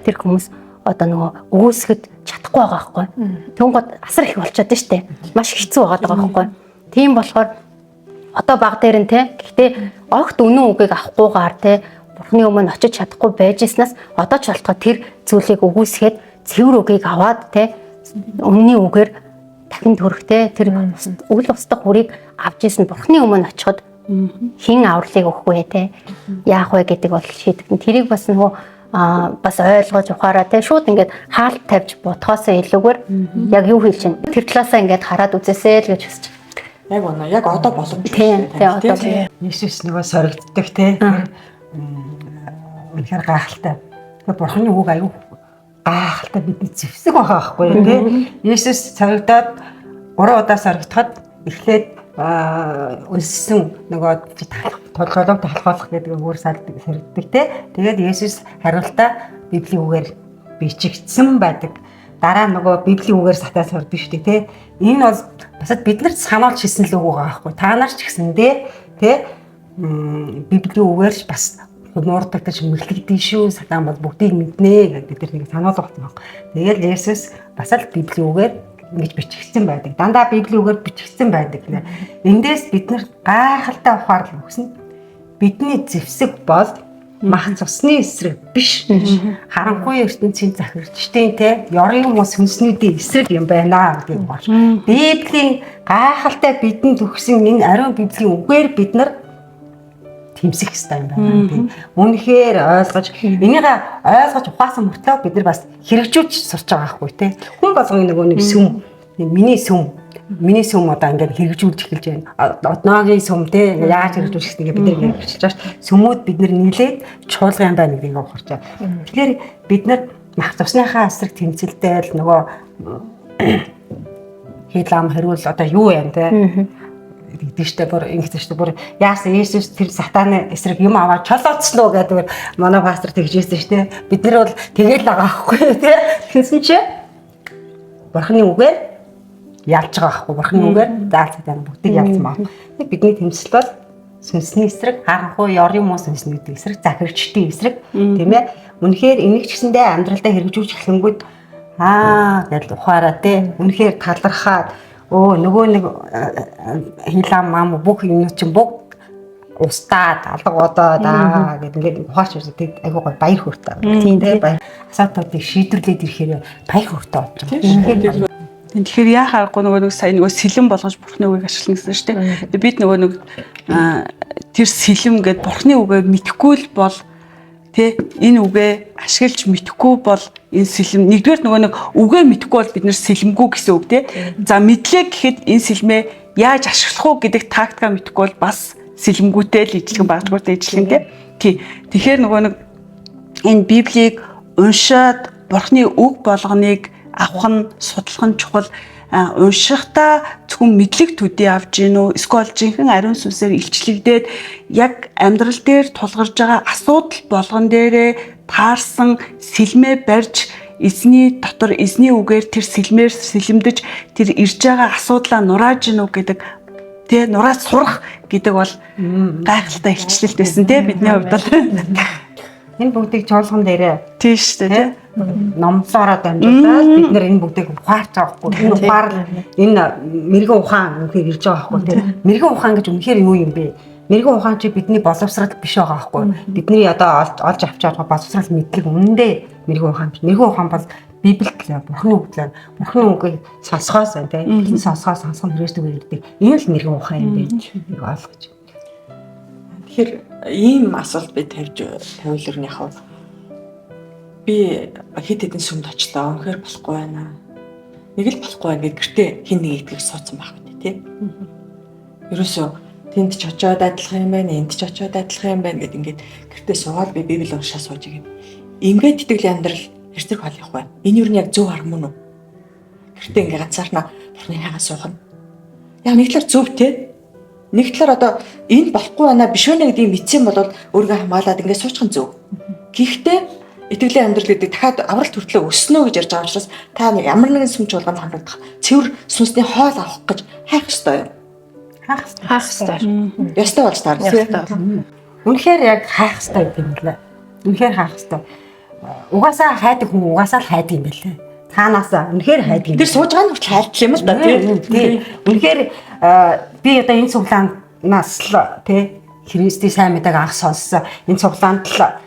тэр хүмүүс одоо нөгөө өгөөсгөд чадахгүй байгаа байхгүй. Тэнгод асар их болчиход байна штэ. Маш хэцүү байгаа байхгүй. Тийм болохоор одоо баг дээр нь гэхдээ огт үнэн үгийг авахгүйгээр Бурхны өмнө очиж чадахгүй байжснаас одоо ч болтгоо тэр зүйлийг өгөөсгээд цэвэр үгийг аваад үнний үгээр дахин төрөхтэй тэр үл устдах үрийг авч ийсэн Бурхны өмнө очиход хин авралыг өгөхгүй яах вэ гэдэг бол шийдэгдэн. Тэрийг бас нөгөө бас ойлгож ухаараа шууд ингээд хаалт тавьж бодхоос илүүгээр яг юу хийж чинь тэр талаасаа ингээд хараад үзээсэй л гэж хүсэж байна. Яг оноо яг одоо боломжтой. Тийм одоо Иесус нөгөө соригддаг үнэхээр гайхалтай. Тэгээ Бурхны үг аюу гайхалтай бидний зэвсэг байгаа байхгүй юу Иесус соригдоод 3 удаа соригдоход эхлээд өлссөн нөгөө толгойлог талхуулах гэдэг өөр соригддаг Тэгээд Иесус хариултаа Библийн үгээр бичигдсэн байдаг. Дараа нөгөө Библийн үгээр сатаа сурдаг шүү дээ Энэ бол басад биднэрт сануулж хэлсэн л үг байгаа байхгүй. Та нар ч гэсэндээ Библийн үгээр бас муурдаг гэж мэлэгдэн шүү. Сатан бол бүгдийг мэднэ гэдэг бид нэг сануулга болсон байна. Тэгэл Есүс бас л Библийн үгээр ингэж бичигдсэн байдаг. Дандаа Библийн үгээр бичигдсэн байдаг. Эндээс бид нар гайхалтай ухаарлал өгсөн. Бидний зэвсэг бол мах цусны эсрэг биш. Харанхуй ертөнцийн захирагчдын ёрын хүмүүс хүнснүүдийн эсрэг юм байна гэдэг бол. Библийн гайхалтай бидэнд өгсөн энэ ариун Библийн үгээр бид нар тэмсэх хэрэгтэй юм байна. Үнэхээр ойлгож, энийг ойлгож ухаасан мөртлөө бид нар бас хэрэгжүүлж сурч байгаа байхгүй Хүн болгоны нөгөө нэг сүм, миний сүм одоо ингээд хэрэгжүүлж эхэлж байна. Одноогийн сүм яаж хэрэгжүүлэх гэдэг бид нар хэрэгжүүлж байгаа. Сүмүүд бид нар нийлээд чуулган юм байна гэдгийг ухаарч байгаа. Тэгэхээр бид нар мах цусныхаа эсрэг тэмцэлтэй л нөгөө хилам хэрүүл одоо юу юм гэдэг штэ бүр ингэжтэй бүр яасан Иесус тэр сатаны эсрэг юм аваад чолооцсон уу гэдэг манай пастор тэгжсэн штэ бид нар бол тэгэл байгаа байхгүй Тэгсэн чи Бурхны үгээр ялж байгаа байхгүй Бурхны үгээр заалцтай бүгдийг ялсан байна. Бидний тэмцэл бол сүнсний эсрэг харанхуй ёрын хүмүүс сүнснүүдийн эсрэг захирагчдын эсрэг тийм ээ үнэхээр энийг ч гэсэндээ амьдралдаа хэрэгжүүлж эхлэнгүүд гэдэл ухаараа үнэхээр талархаад нөгөө нэг хилам мам бүх юм чинь бүгд устаад алга одоод гэдэг ингээд ухаарч ирсэн айгуу гой баяр хөөртэй. Тийм баяр асуудлуудыг шийдвэрлээд ирэхээр баяр хөөртэй болж байгаа. Тэгэхээр яах аргагүй нөгөө сая нөгөө сэлэм болгож Бурхны үгийг ашиглана гэсэн шүү дээ. Бид нөгөө тэр сэлэм гээд Бурхны үгээ мэдхгүй л бол Тэ энэ үгээ ашиглаж мэдэхгүй бол энэ сэлэм нэгдүгээр нөгөө нэг үгээ мэдэхгүй бол бид нэр сэлэмгүй гэсэн үг те. За мэдлээ гэхэд энэ сэлмээ яаж ашиглах уу гэдэг тактика мэдэхгүй бол бас сэлэмгүйтэй л ижлэгэн багтгууртай ижлэгэн те. Тэгэхээр нөгөө нэг энэ Библийг уншаад Бурхны үг болгоныг авах нь судлах нь чухал. Уншихдаа зөвхөн мэдлэг төдий авч гин үү эсвэл жинхэнэ ариун сүнсээр илчлэгдээд яг амьдрал дээр тулгарж байгаа асуудал болгон дээрээ таарсан сэлмээ барьж эзний дотор эзний үгээр тэр сэлмээр сэлэмдэж тэр ирж байгаа асуудлаа нурааж гин үү гэдэг тэ нураас сурах гэдэг бол гайхалтай илчлэлт байсан тэ бидний хувьд бол энэ бүгдийг чуулган дээрээ тийш тэ номлоороо дамжуулаад бид нэр энэ бүгдийг ухаарч байгаа хгүй. Энэ ухаар энэ мэрэгэн ухаан үнэхээр ирж байгаа хгүй тийм. Мэрэгэн ухаан гэж үнэхээр юу юм бэ? Мэрэгэн ухаан чи бидний боловсрал биш байгаа хгүй. Бидний одоо олж авч байгаа боловсрал мэдлэг үнэндээ мэрэгэн ухаан биш. Мэрэгэн ухаан бол Библиэд Бурхны үгээр Бурхны үгийг сонсгоос байна тийм. Сонсгоос сонсгон хэрэгждэг гэдэг. Энэ л мэрэгэн ухаан юм байж ойлгож. Тэгэхээр ийм асуулт би тавилэрнийхээ би хэд хэдэн сүмд очлоо. Үнэхээр болохгүй байна. Нэг л болохгүй байна гэж гэртээ хин нэг итгэж суудсан байх үү тий. Ерөөсөө тэнд ч очиод адилхан юм байна, энд ч очиод адилхан юм байна гэд ингээд гэртээ суугаад би Библи уншаа сууж игэв. Ингээд итгэл амьдрал хэрэг хол явах бай. Энэ юу нь яг зөв арга мөн үү? Гэртээ ингээд ганцаарнаа Бурхны хайгаа суух нь. Яг нэг талаар зөв тий. Нэг талаар одоо энд болохгүй байна биш вэ гэдгийг мэдсэн бол өөрийгөө хамгаалаад ингээд суучих нь зөв. Гэхдээ итгэлийн амьдрал гэдэг дахиад аврал төртлөө өснө гэж ярьж байгаа учраас та ямар нэгэн сүм чуулганд хамрагдах цэвэр сүнсний хоол авах гэж хайх ёстой юм. Хаах ёстой. Ёстой болж таарна. Үнэхээр яг хайх ёстой юм лээ. Үнэхээр хайх ёстой. Угаасаа хайдаг хүн угаасаа л хайдаг юм байлээ. Цаанаасаа үнэхээр хайдаг юм. Тэр сууж байгаа нь хүртэл хайдаг юм л да тий. Үнэхээр би одоо энэ цуглаанаас л тий Христийн сайн мэдээг анх сонссон. Энэ цуглаанд л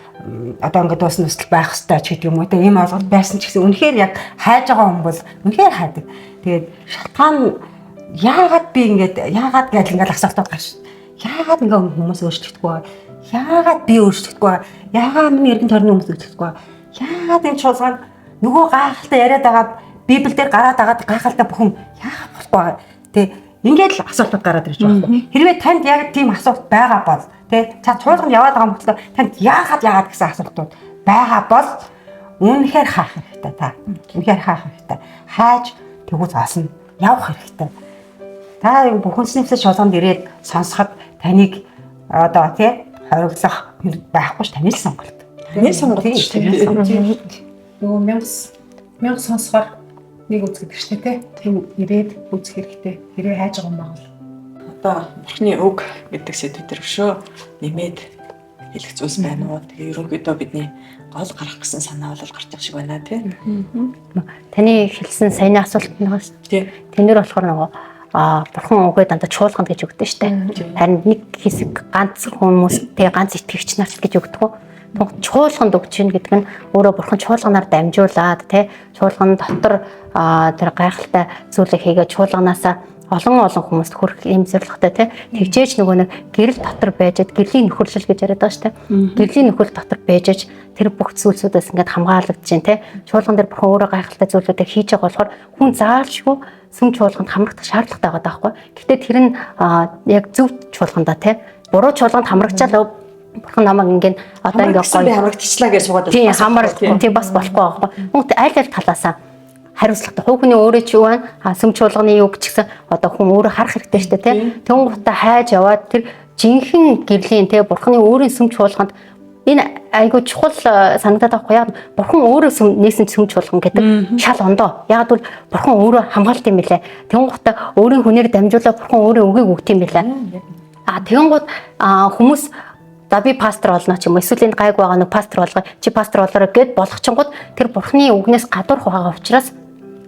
одоо ингээд дуусна өсөл байх хэрэгтэй ч гэдэг юм уу те ийм ойлголт байсан ч гэсэн үнэхээр яг хайж байгаа хүн бол үнэхээр хайдаг. Тэгээд шалтгаан яагаад би ингээд яагаад гэж ингээд асуултууд гарч. Яагаад ингээд хүмүүс өөрчлөгдөхгүй вэ? Яагаад би өөрчлөгдөхгүй вэ? Яагаад миний эргэн тойрны хүмүүс өөрчлөгдөхгүй вэ? Яагаад энэ чуулганд нөгөө гайхалтай яриад байгаа Библиэлд гараад байгаа гайхалтай бүхэн яагаад болохгүй вэ? Тэ ингээд л асуултууд гараад ирж байгаа юм. Хэрвээ танд яг тийм асуулт байгаа бол тэ за чуулганд яваад байгаа мөртлөө танд яагаад гэсэн асуултууд байгаа бол үнэхээр хаах хэрэгтэй та. Үнэхээр хаах хэрэгтэй. Хайж тэгвэл олно. Явах хэрэгтэй. Та бүхэнснээсээ чуулганд ирээд сонсоход таныг одоо тий хориглох байхгүй ш таны л сонголт. Таны сонголт шүү дээ. Нөгөө мянга сонсохоор нэг үзэгдэх штэ тий. Тэг ирээд үзэх хэрэгтэй. Хэрвээ хайж байгаа юм бол Одоо Бурхны үг гэдэг сэдв дээр өшөө нэмээд хэлэх зүйлс байна уу? Тэгээ ерөнхийдөө бидний гол гарах гэсэн санаа бол гарч байгаа шиг байна тий. Таны хэлсэн саяны асуулт нэгээс Тий. тэнэр болохоор нөгөө Бурхан үгээ дандаа чуулганд гэж өгдөө штэ. Харин нэг хэсэг ганц хүмүүс тэгээ ганц итгэгч нарт гэж өгдөг. Тэгвэл чуулганд өгч ийн гэдэг нь өөрөө Бурхан чуулганаар дамжуулаад тий чуулган дотор тэр гайхалтай зүйлийг хийгээ чуулганаасаа олон хүмүүст хүрэх юм зорилготой тий тэгжээж нөгөө нэг гэрэл дотор байжгаад гэрлийн нөхөрлөл гэж яриад байгаа штэ. Гэрлийн нөхөрлөл дотор байжж тэр бүх зүйлсүүдээс ингээд хамгаалагдаж байна тий чуулган дээр Бурхан өөрөө гайхалтай зүйлүүдийг хийж байгаа болохоор хүн заалшгүй сүм чуулганд хамрагдах шаардлагатай байгаа байхгүй. Гэхдээ тэр нь яг зөв чуулгандаа тий буруу чуулганд хамрагчаал Бурхан намайг ингээд одоо ингээд гоё хамрагдчихлаа гэж суугаад тий хамар тий бас болохгүй байхгүй. Мөн аль талаасаа хариуцлагатай. Хүүхний өөрөө ч юу байна? Сүм чуулганы юу ч гэсэн одоо хүн өөрөө харах хэрэгтэй шүү дээ тий. Тэгүн гутаа хайж яваад тэр жинхэнэ гэрлийн тий Бурханы өөрийн сүм чуулганд энэ айгуу чухал санагдаад байхгүй яа. Бурхан өөрөө нээсэн сүм чуулган гэдэг шал ондоо. Яг бол Бурхан өөрөө хамгаалт юм билээ. Тэгүн гутаа өөрийн хүнээр дамжуулаад Бурхан өөрөө үгийг өгт юм билээ. Тэгүн гут хүмүүс за би пастор болно ч юм уу эсвэл энд гайг байгаа нэг пастор болгоо чи пастор болоорой гэд болгочингууд тэр Бурханы үгнээс гадуурх байгаа учраас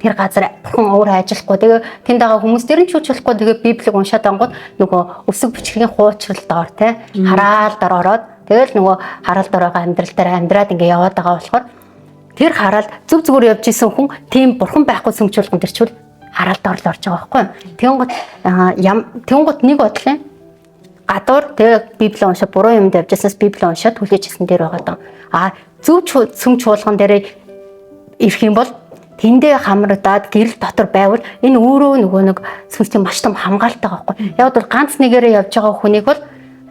тэр газар Бурхан өөрөө ажиллахгүй. Тэгээ тэнд байгаа хүмүүс тэр нь ч үучлахгүй тэгээ Библийг уншаад ангууд нөгөө өсөг бичгийн хуучрал доор те хараал дор ороод тэгэл нөгөө хараал дор байгаа амьдрал дээр амьдраад ингээ яваад байгаа болохоор тэр хараал зүг зүгээр явж исэн хүн тийм Бурхан байхгүй сүмчүүлгэн төрчвөл хараал дор л орж байгаа байхгүй. Тэнгууд нэг бодлоо гадуур тэгээ Библи уншаад буруу юмд явжсанаас Библи уншаад хүлээжсэн дээр байгаа даа. Зөв сүм чуулган дээр ирэх юм бол тэндээ хамрагдаад гэрэл дотор байвал энэ өөрөө нөгөө нэг сүнсийн маш том хамгаалалтай байгаа байхгүй. Яг бол ганц нэгээрээ явж байгаа хүнийг бол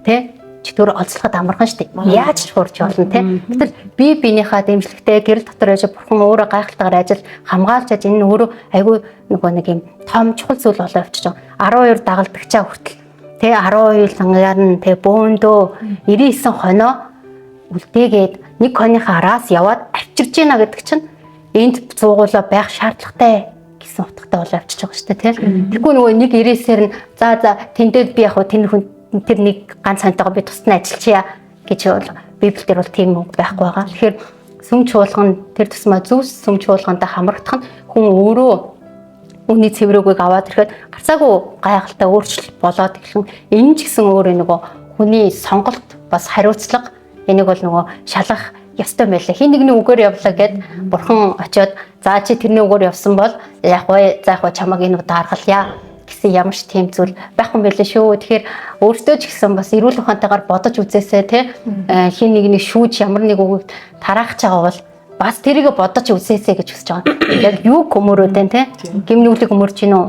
тий чөтгөр олзлоход амархан шүү дээ. Яаж ч хурж болно тий. Гэтэл бие биенийхээ дэмжлэгтэй гэрэл дотор яж бурхан өөрөө гайхалтайгаар ажил хамгаалж аж энэ өөрөө айгүй нөгөө нэг юм том чухал зүйл болоо явчихж байгаа. 12 дагалдагчаа хүртэл тий 12 лангаар нь тий бөөндөө 99 хоноо үлдээгээд нэг хоньныхаа араас яваад авчирж гинэ гэдэг чинь энд зуугуулаа байх шаардлагатай гэсэн утгатай болоо авчиж байгаа шүү дээ тий. Тэгэхгүй нөгөө нэг 90-ээр нь за тэндээ би яг тэр хүн тэр нэг ганц хантайгаа би тусна ажиллачаа гэж бол Библиэлд бол тийм үг байхгүй байгаа. Тэгэхээр сүм чуулган тэр тусмаа зөв сүм чуулгантай хамрагдах нь хүн өөрөө үний цэврүүгийг аваад ирэхэд гарцаагүй гайхалтай өөрчлөлт болоод эхлэн энэ ч гэсэн өөрөө нөгөө хүний сонголт бас хариуцлага энийг бол нөгөө шалгах ёстой байлаа. Хин нэгний үгээр явлаа гэд бурхан очиод за чи тэрний үгээр явсан бол яг бай чамаг энэ удаа аргалъя гэсэн ямар ч тийм зүйл байхгүй байлаа шүү. Тэгэхээр өөртөө ч гэсэн бас эрүүл ухаантайгаар бодож үзээсэй те хин нэгний шүүж ямар нэг үгийг тараах чагаа бол бас тэрийг бодож үзээсэй гэж хүсэж байгаа. Яг юу көмөрөөд те гимнүглэг өмөрч гинөө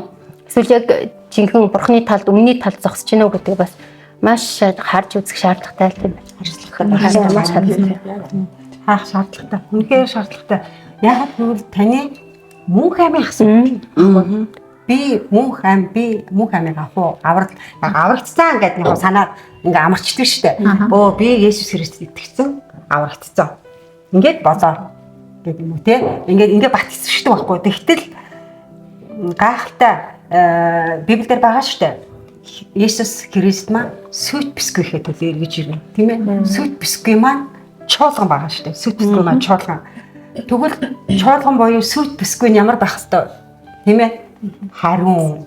эсвэл яг жинхэнэ бурханы талд өмнөний талд зогсож гинөө гэдэг бас маш харж үзэх шаардлагатай юм байна. Хаах шаардлагатай. Үнэхээр шаардлагатай. Яг тэгвэл таны мөнх аймын асуу. Би мөнх аймыг аврагдсан гэдэг нэг санаад ингээ амарчдаг штэ. Өө би Есүс Христэд итгэсэн, аврагдсан. Ингээд болоо гэдэг юм уу те. Ингээ батцчихдаг байхгүй. Тэгтэл гайхалтай Библиэлд байгаа штэ. Есүс Христ маань сүт бисkuit төлөө эргэж ирнэ. Тийм ээ. Сүт бисkuit маань чуулган байгаа штэ. Сүт бисkuit маань чуулган. Тэгвэл чуулган боيو сүт бисkuit ямар байх хэвээр тийм ээ. Хариун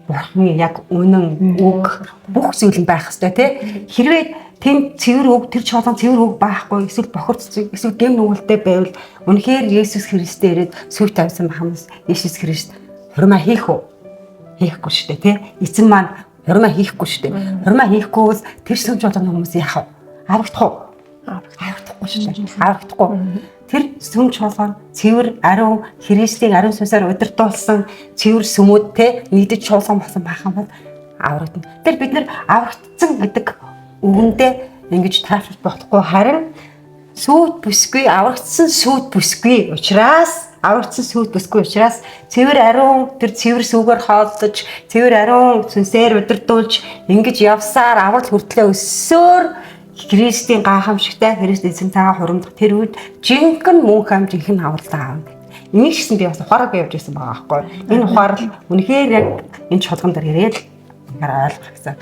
бурхны яг үнэн үг бүх зүйл нь байх хэвээр тий. Хэрвээ тэнд цэвэр үг тэр чуулган цэвэр үг байхгүй эсвэл бохирц эсвэл гэм нүгэлтэй байвал үнэхээр Есүс Христээр ирээд сүт тавьсан хамс Есүс Христ хурмаа хийх үү? Хийхгүй шүү дээ тий. Эзэн маань хурмаа хийхгүй шүү дээ. Хурмаа хийхгүй бол тэр сүм чуулганы хүмүүс яах вэ? Аврагдах уу? Аврагдахгүй шүү дээ. Аврагдахгүй. Тэр сүм чуулган цэвэр ариун Христийн ариун сүнсээр удирдуулсан цэвэр сүмүүд те нэгдэж чуулган болсон байх юм бол аврагдана. Тэр бид нар аврагдсан гэдэг үгэндээ ингэж тааруулж болохгүй харин сүт бүсгүй аврагдсан сүт бүсгүй учраас цэвэр ариун тэр цэвэр сүгээр хооллож цэвэр ариун сүнсээр удирдуулж ингэж явсаар аврал хүртлээ өссөөр Христийн гайхамшигтай Христ эзэн цагаа хуримдах тэр үед жинхэнэ мөнх ам жинхэнэ авралаа аавна. Энийг ч гэсэн би бас ухаараа явж ирсэн байгаа байхгүй. Энэ ухаар л үнэхээр яг энэ чуулган дээр ирээд ингээд ойлгох гэсэн.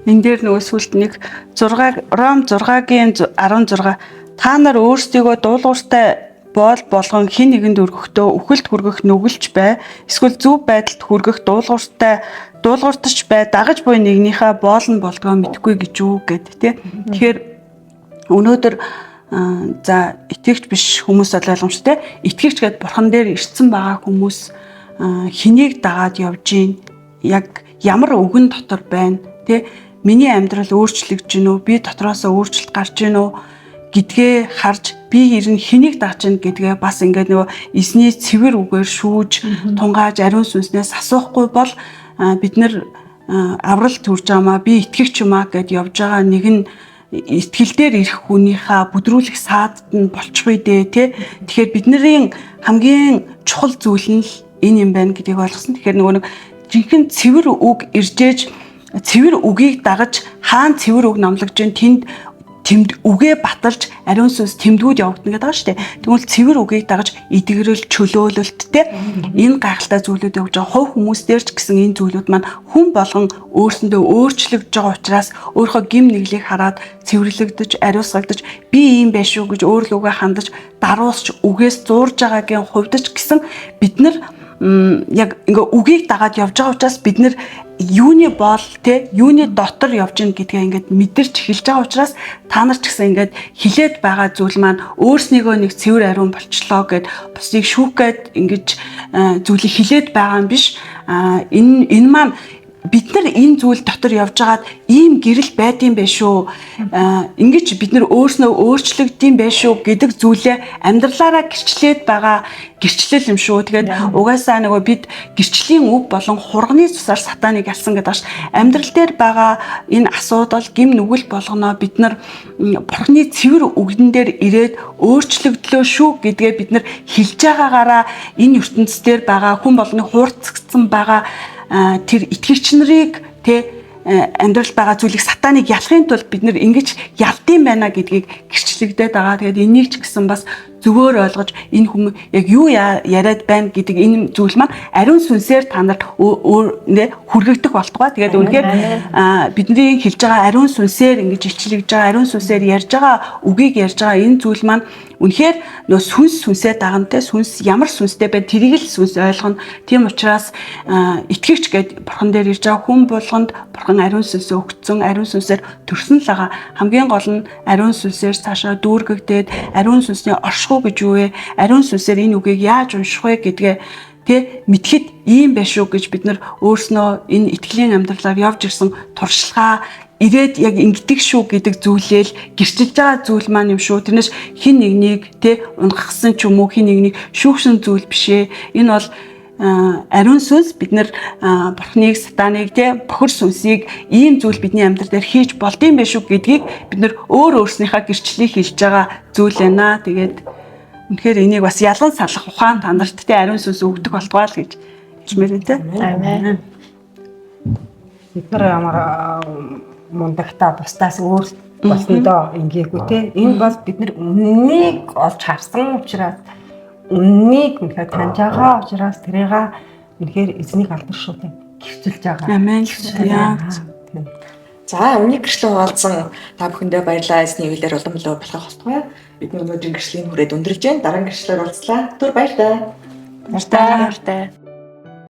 Энэ дээр нөгөө сүлд нэг 6 Ром 6-гийн 16 та нар өөрсдийгөө дуулууртай болгон хин нэгэнд өргөхдөө үхэлд хүргэх нүгэлж бай. Эсвэл зөв байдалд хүргэх дуулууртаж бай. Дагаж буй нэгнийхээ боолн болдгоо мэдхгүй гэж үү гэд тий. Тэгэхээр өнөөдөр за итгэвч биш хүмүүс бол ойлгомжтой. Итгэвч гэд бурхан дээр ирсэн байгаа хүмүүс хэнийг дагаад явж гин яг ямар үгэн дотор байна тий. Миний амьдрал өөрчлөгдөж гинөө би дотроосоо өөрчлөлт гарч гинөө гэдгээ харж би ер нь хэнийг дагж гин гэдгээ бас ингээд нөгөө эзний цэвэр үгээр шүүж тунгааж ариун сүнснээс асуухгүй бол бид нар аврал төрж байгаамаа би итгэвч юмаа гэд явж байгаа нэг нь итгэл дээр ирэх хүнийхээ бүдрүүлэх саад нь болчихгүй дээ тий. Тэгэхээр бидний хамгийн чухал зүйл нь энэ юм байна гэдгийг ойлгосон. Тэгэхээр нөгөө нэг жинхэнэ цэвэр үг иржээж цэвэр үгийг дагаж хаан цэвэр үг номлогж тэнд үгээ баталж ариун сүнс тэмдгүүд явагдана гэдэг байгаа шүү дээ. Тэгвэл цэвэр үгийг дагаж эдгэрэл чөлөөлөлттэй энэ гайхалтай зүйлүүд явж байгаа. Хувь хүмүүс дээр ч гэсэн энэ зүйлүүд маань хүн болгон өөрсөндөө өөрчлөгдөж байгаа учраас өөрийнхөө гим нэглийг хараад цэвэрлэгдэж, ариусгагдаж би ийм байш шүү гэж өөрлөгөө хандаж даруусч үгээс зуурж байгаагийн хувьд ч гэсэн бид нар яг ингээ үгийг дагаад явж байгаа учраас бид нар юуны боол те юуны дотор явж гин гэдгээ ингээд мэдэрч эхэлж байгаа учраас та нар ч гэсэн ингээд хилээд байгаа зүйл маань өөрснийгөө нэг цэвэр ариун болчлоо гэд бусдыг шүүх гээд ингэж зүйлийг хилээд байгаа юм биш. Энэ маань бид нар энэ зүйл дотор явж байгаад ийм гэрэл байдсан байх шүү. Ингэж бид нар өөрснөө өөрчлөгдөм байх шүү гэдэг зүйлээ амьдралаараа гэрчлээд байгаа гэрчлэл юм шүү. Тэгээд угаасаа нөгөө бид гэрчлийн үг болон хурганы цусаар сатаныг ялсан гэдэг ааш амьдрал дээр байгаа энэ асуудал гим нүгэл болгоно бид нар бурхны цэвэр үгдэн дээр ирээд өөрчлөгдлөө шүү гэдгээ бид нар хэлж байгаагаараа энэ ертөнцийн дээр байгаа хүн болгоны хуурцагдсан байгаа тэр итгэгч нарыг амьдрал байгаа зүйлийг сатаныг ялахын тулд бид нар ингэж ялдсан байна гэдгийг гэрчлэгдээд байгаа. Тэгээд энийг ч гэсэн бас зөвөр ойлгож энэ хүмүүс яг юу яриад байна гэдэг энэ зүйл маань ариун сүнсээр та нарт хүргэгдэх болтугай. Тэгээд үнэхээр бидний хэлж байгаа ариун сүнсээр ингэж илчлэгдэж байгаа, ариун сүнсээр ярьж байгаа үгийг ярьж байгаа энэ зүйл маань үнэхээр нөө сүнсээ дагантай сүнс ямар сүнстэй байна тэрийг л сүнс ойлгоно. Тийм учраас итгэгч гэд бурхан дээр ирж байгаа хүн болгонд бурхан ариун сүнсээ өгсөн, ариун сүнсээр төрсөн л байгаа. Хамгийн гол нь ариун сүнсээр цаашаа дүүргэгдээд ариун сүнсний оршихуй гэж юу вэ? Ариун сүнсээр энэ үгийг яаж унших вэ гэдгээ мэдхэд ийм байх шүү гэж бид нар өөрснөө энэ итгэлийн амьдралаар явж ирсэн туршлагаа ирээд яг ингэдэг шүү гэдэг зүйлээл гэрчилж байгаа зүйл маань юм шүү. Тэрнээс хин нэгнийг унгахсан ч юм уу хин нэгнийг шүүгшин зүйл бишээ. Энэ бол ариун сүнс бид нар бурхныг сатаныг бохир сүнсийг ийм зүйл бидний амьдрал дээр хийж болдсон байх шүү гэдгийг бид нар өөрснийхээ гэрчлэлийг хэлж байгаа зүйл байна. Тэгээд үнэхээр энийг бас ялан салах ухаан та нарт ариун сүнс өгдөг болтугай л гэж хэлмээр байна. Амен. Бид нар ямар мундагта бусдаас өөр болсондоо ингээгүй энэ бол бид нар үннийг олж харсан учраас үннийг үнэхээр таньж байгаа учраас тэрийг үнэхээр эзнийг алдар шууд гэрчилж байгаа. Амен. За өмнө гэрчлэн хуваалцсан та бүхэндээ баярлалаа. Эзний хөвлөөр улам илүү болох болтугай. Бидний өнөөдрийн гэрчлийн хүрээд өндөрлж байна. Дараагийн гэрчлэлээр уулзлаа. Түр баяр таа. Баяр таа.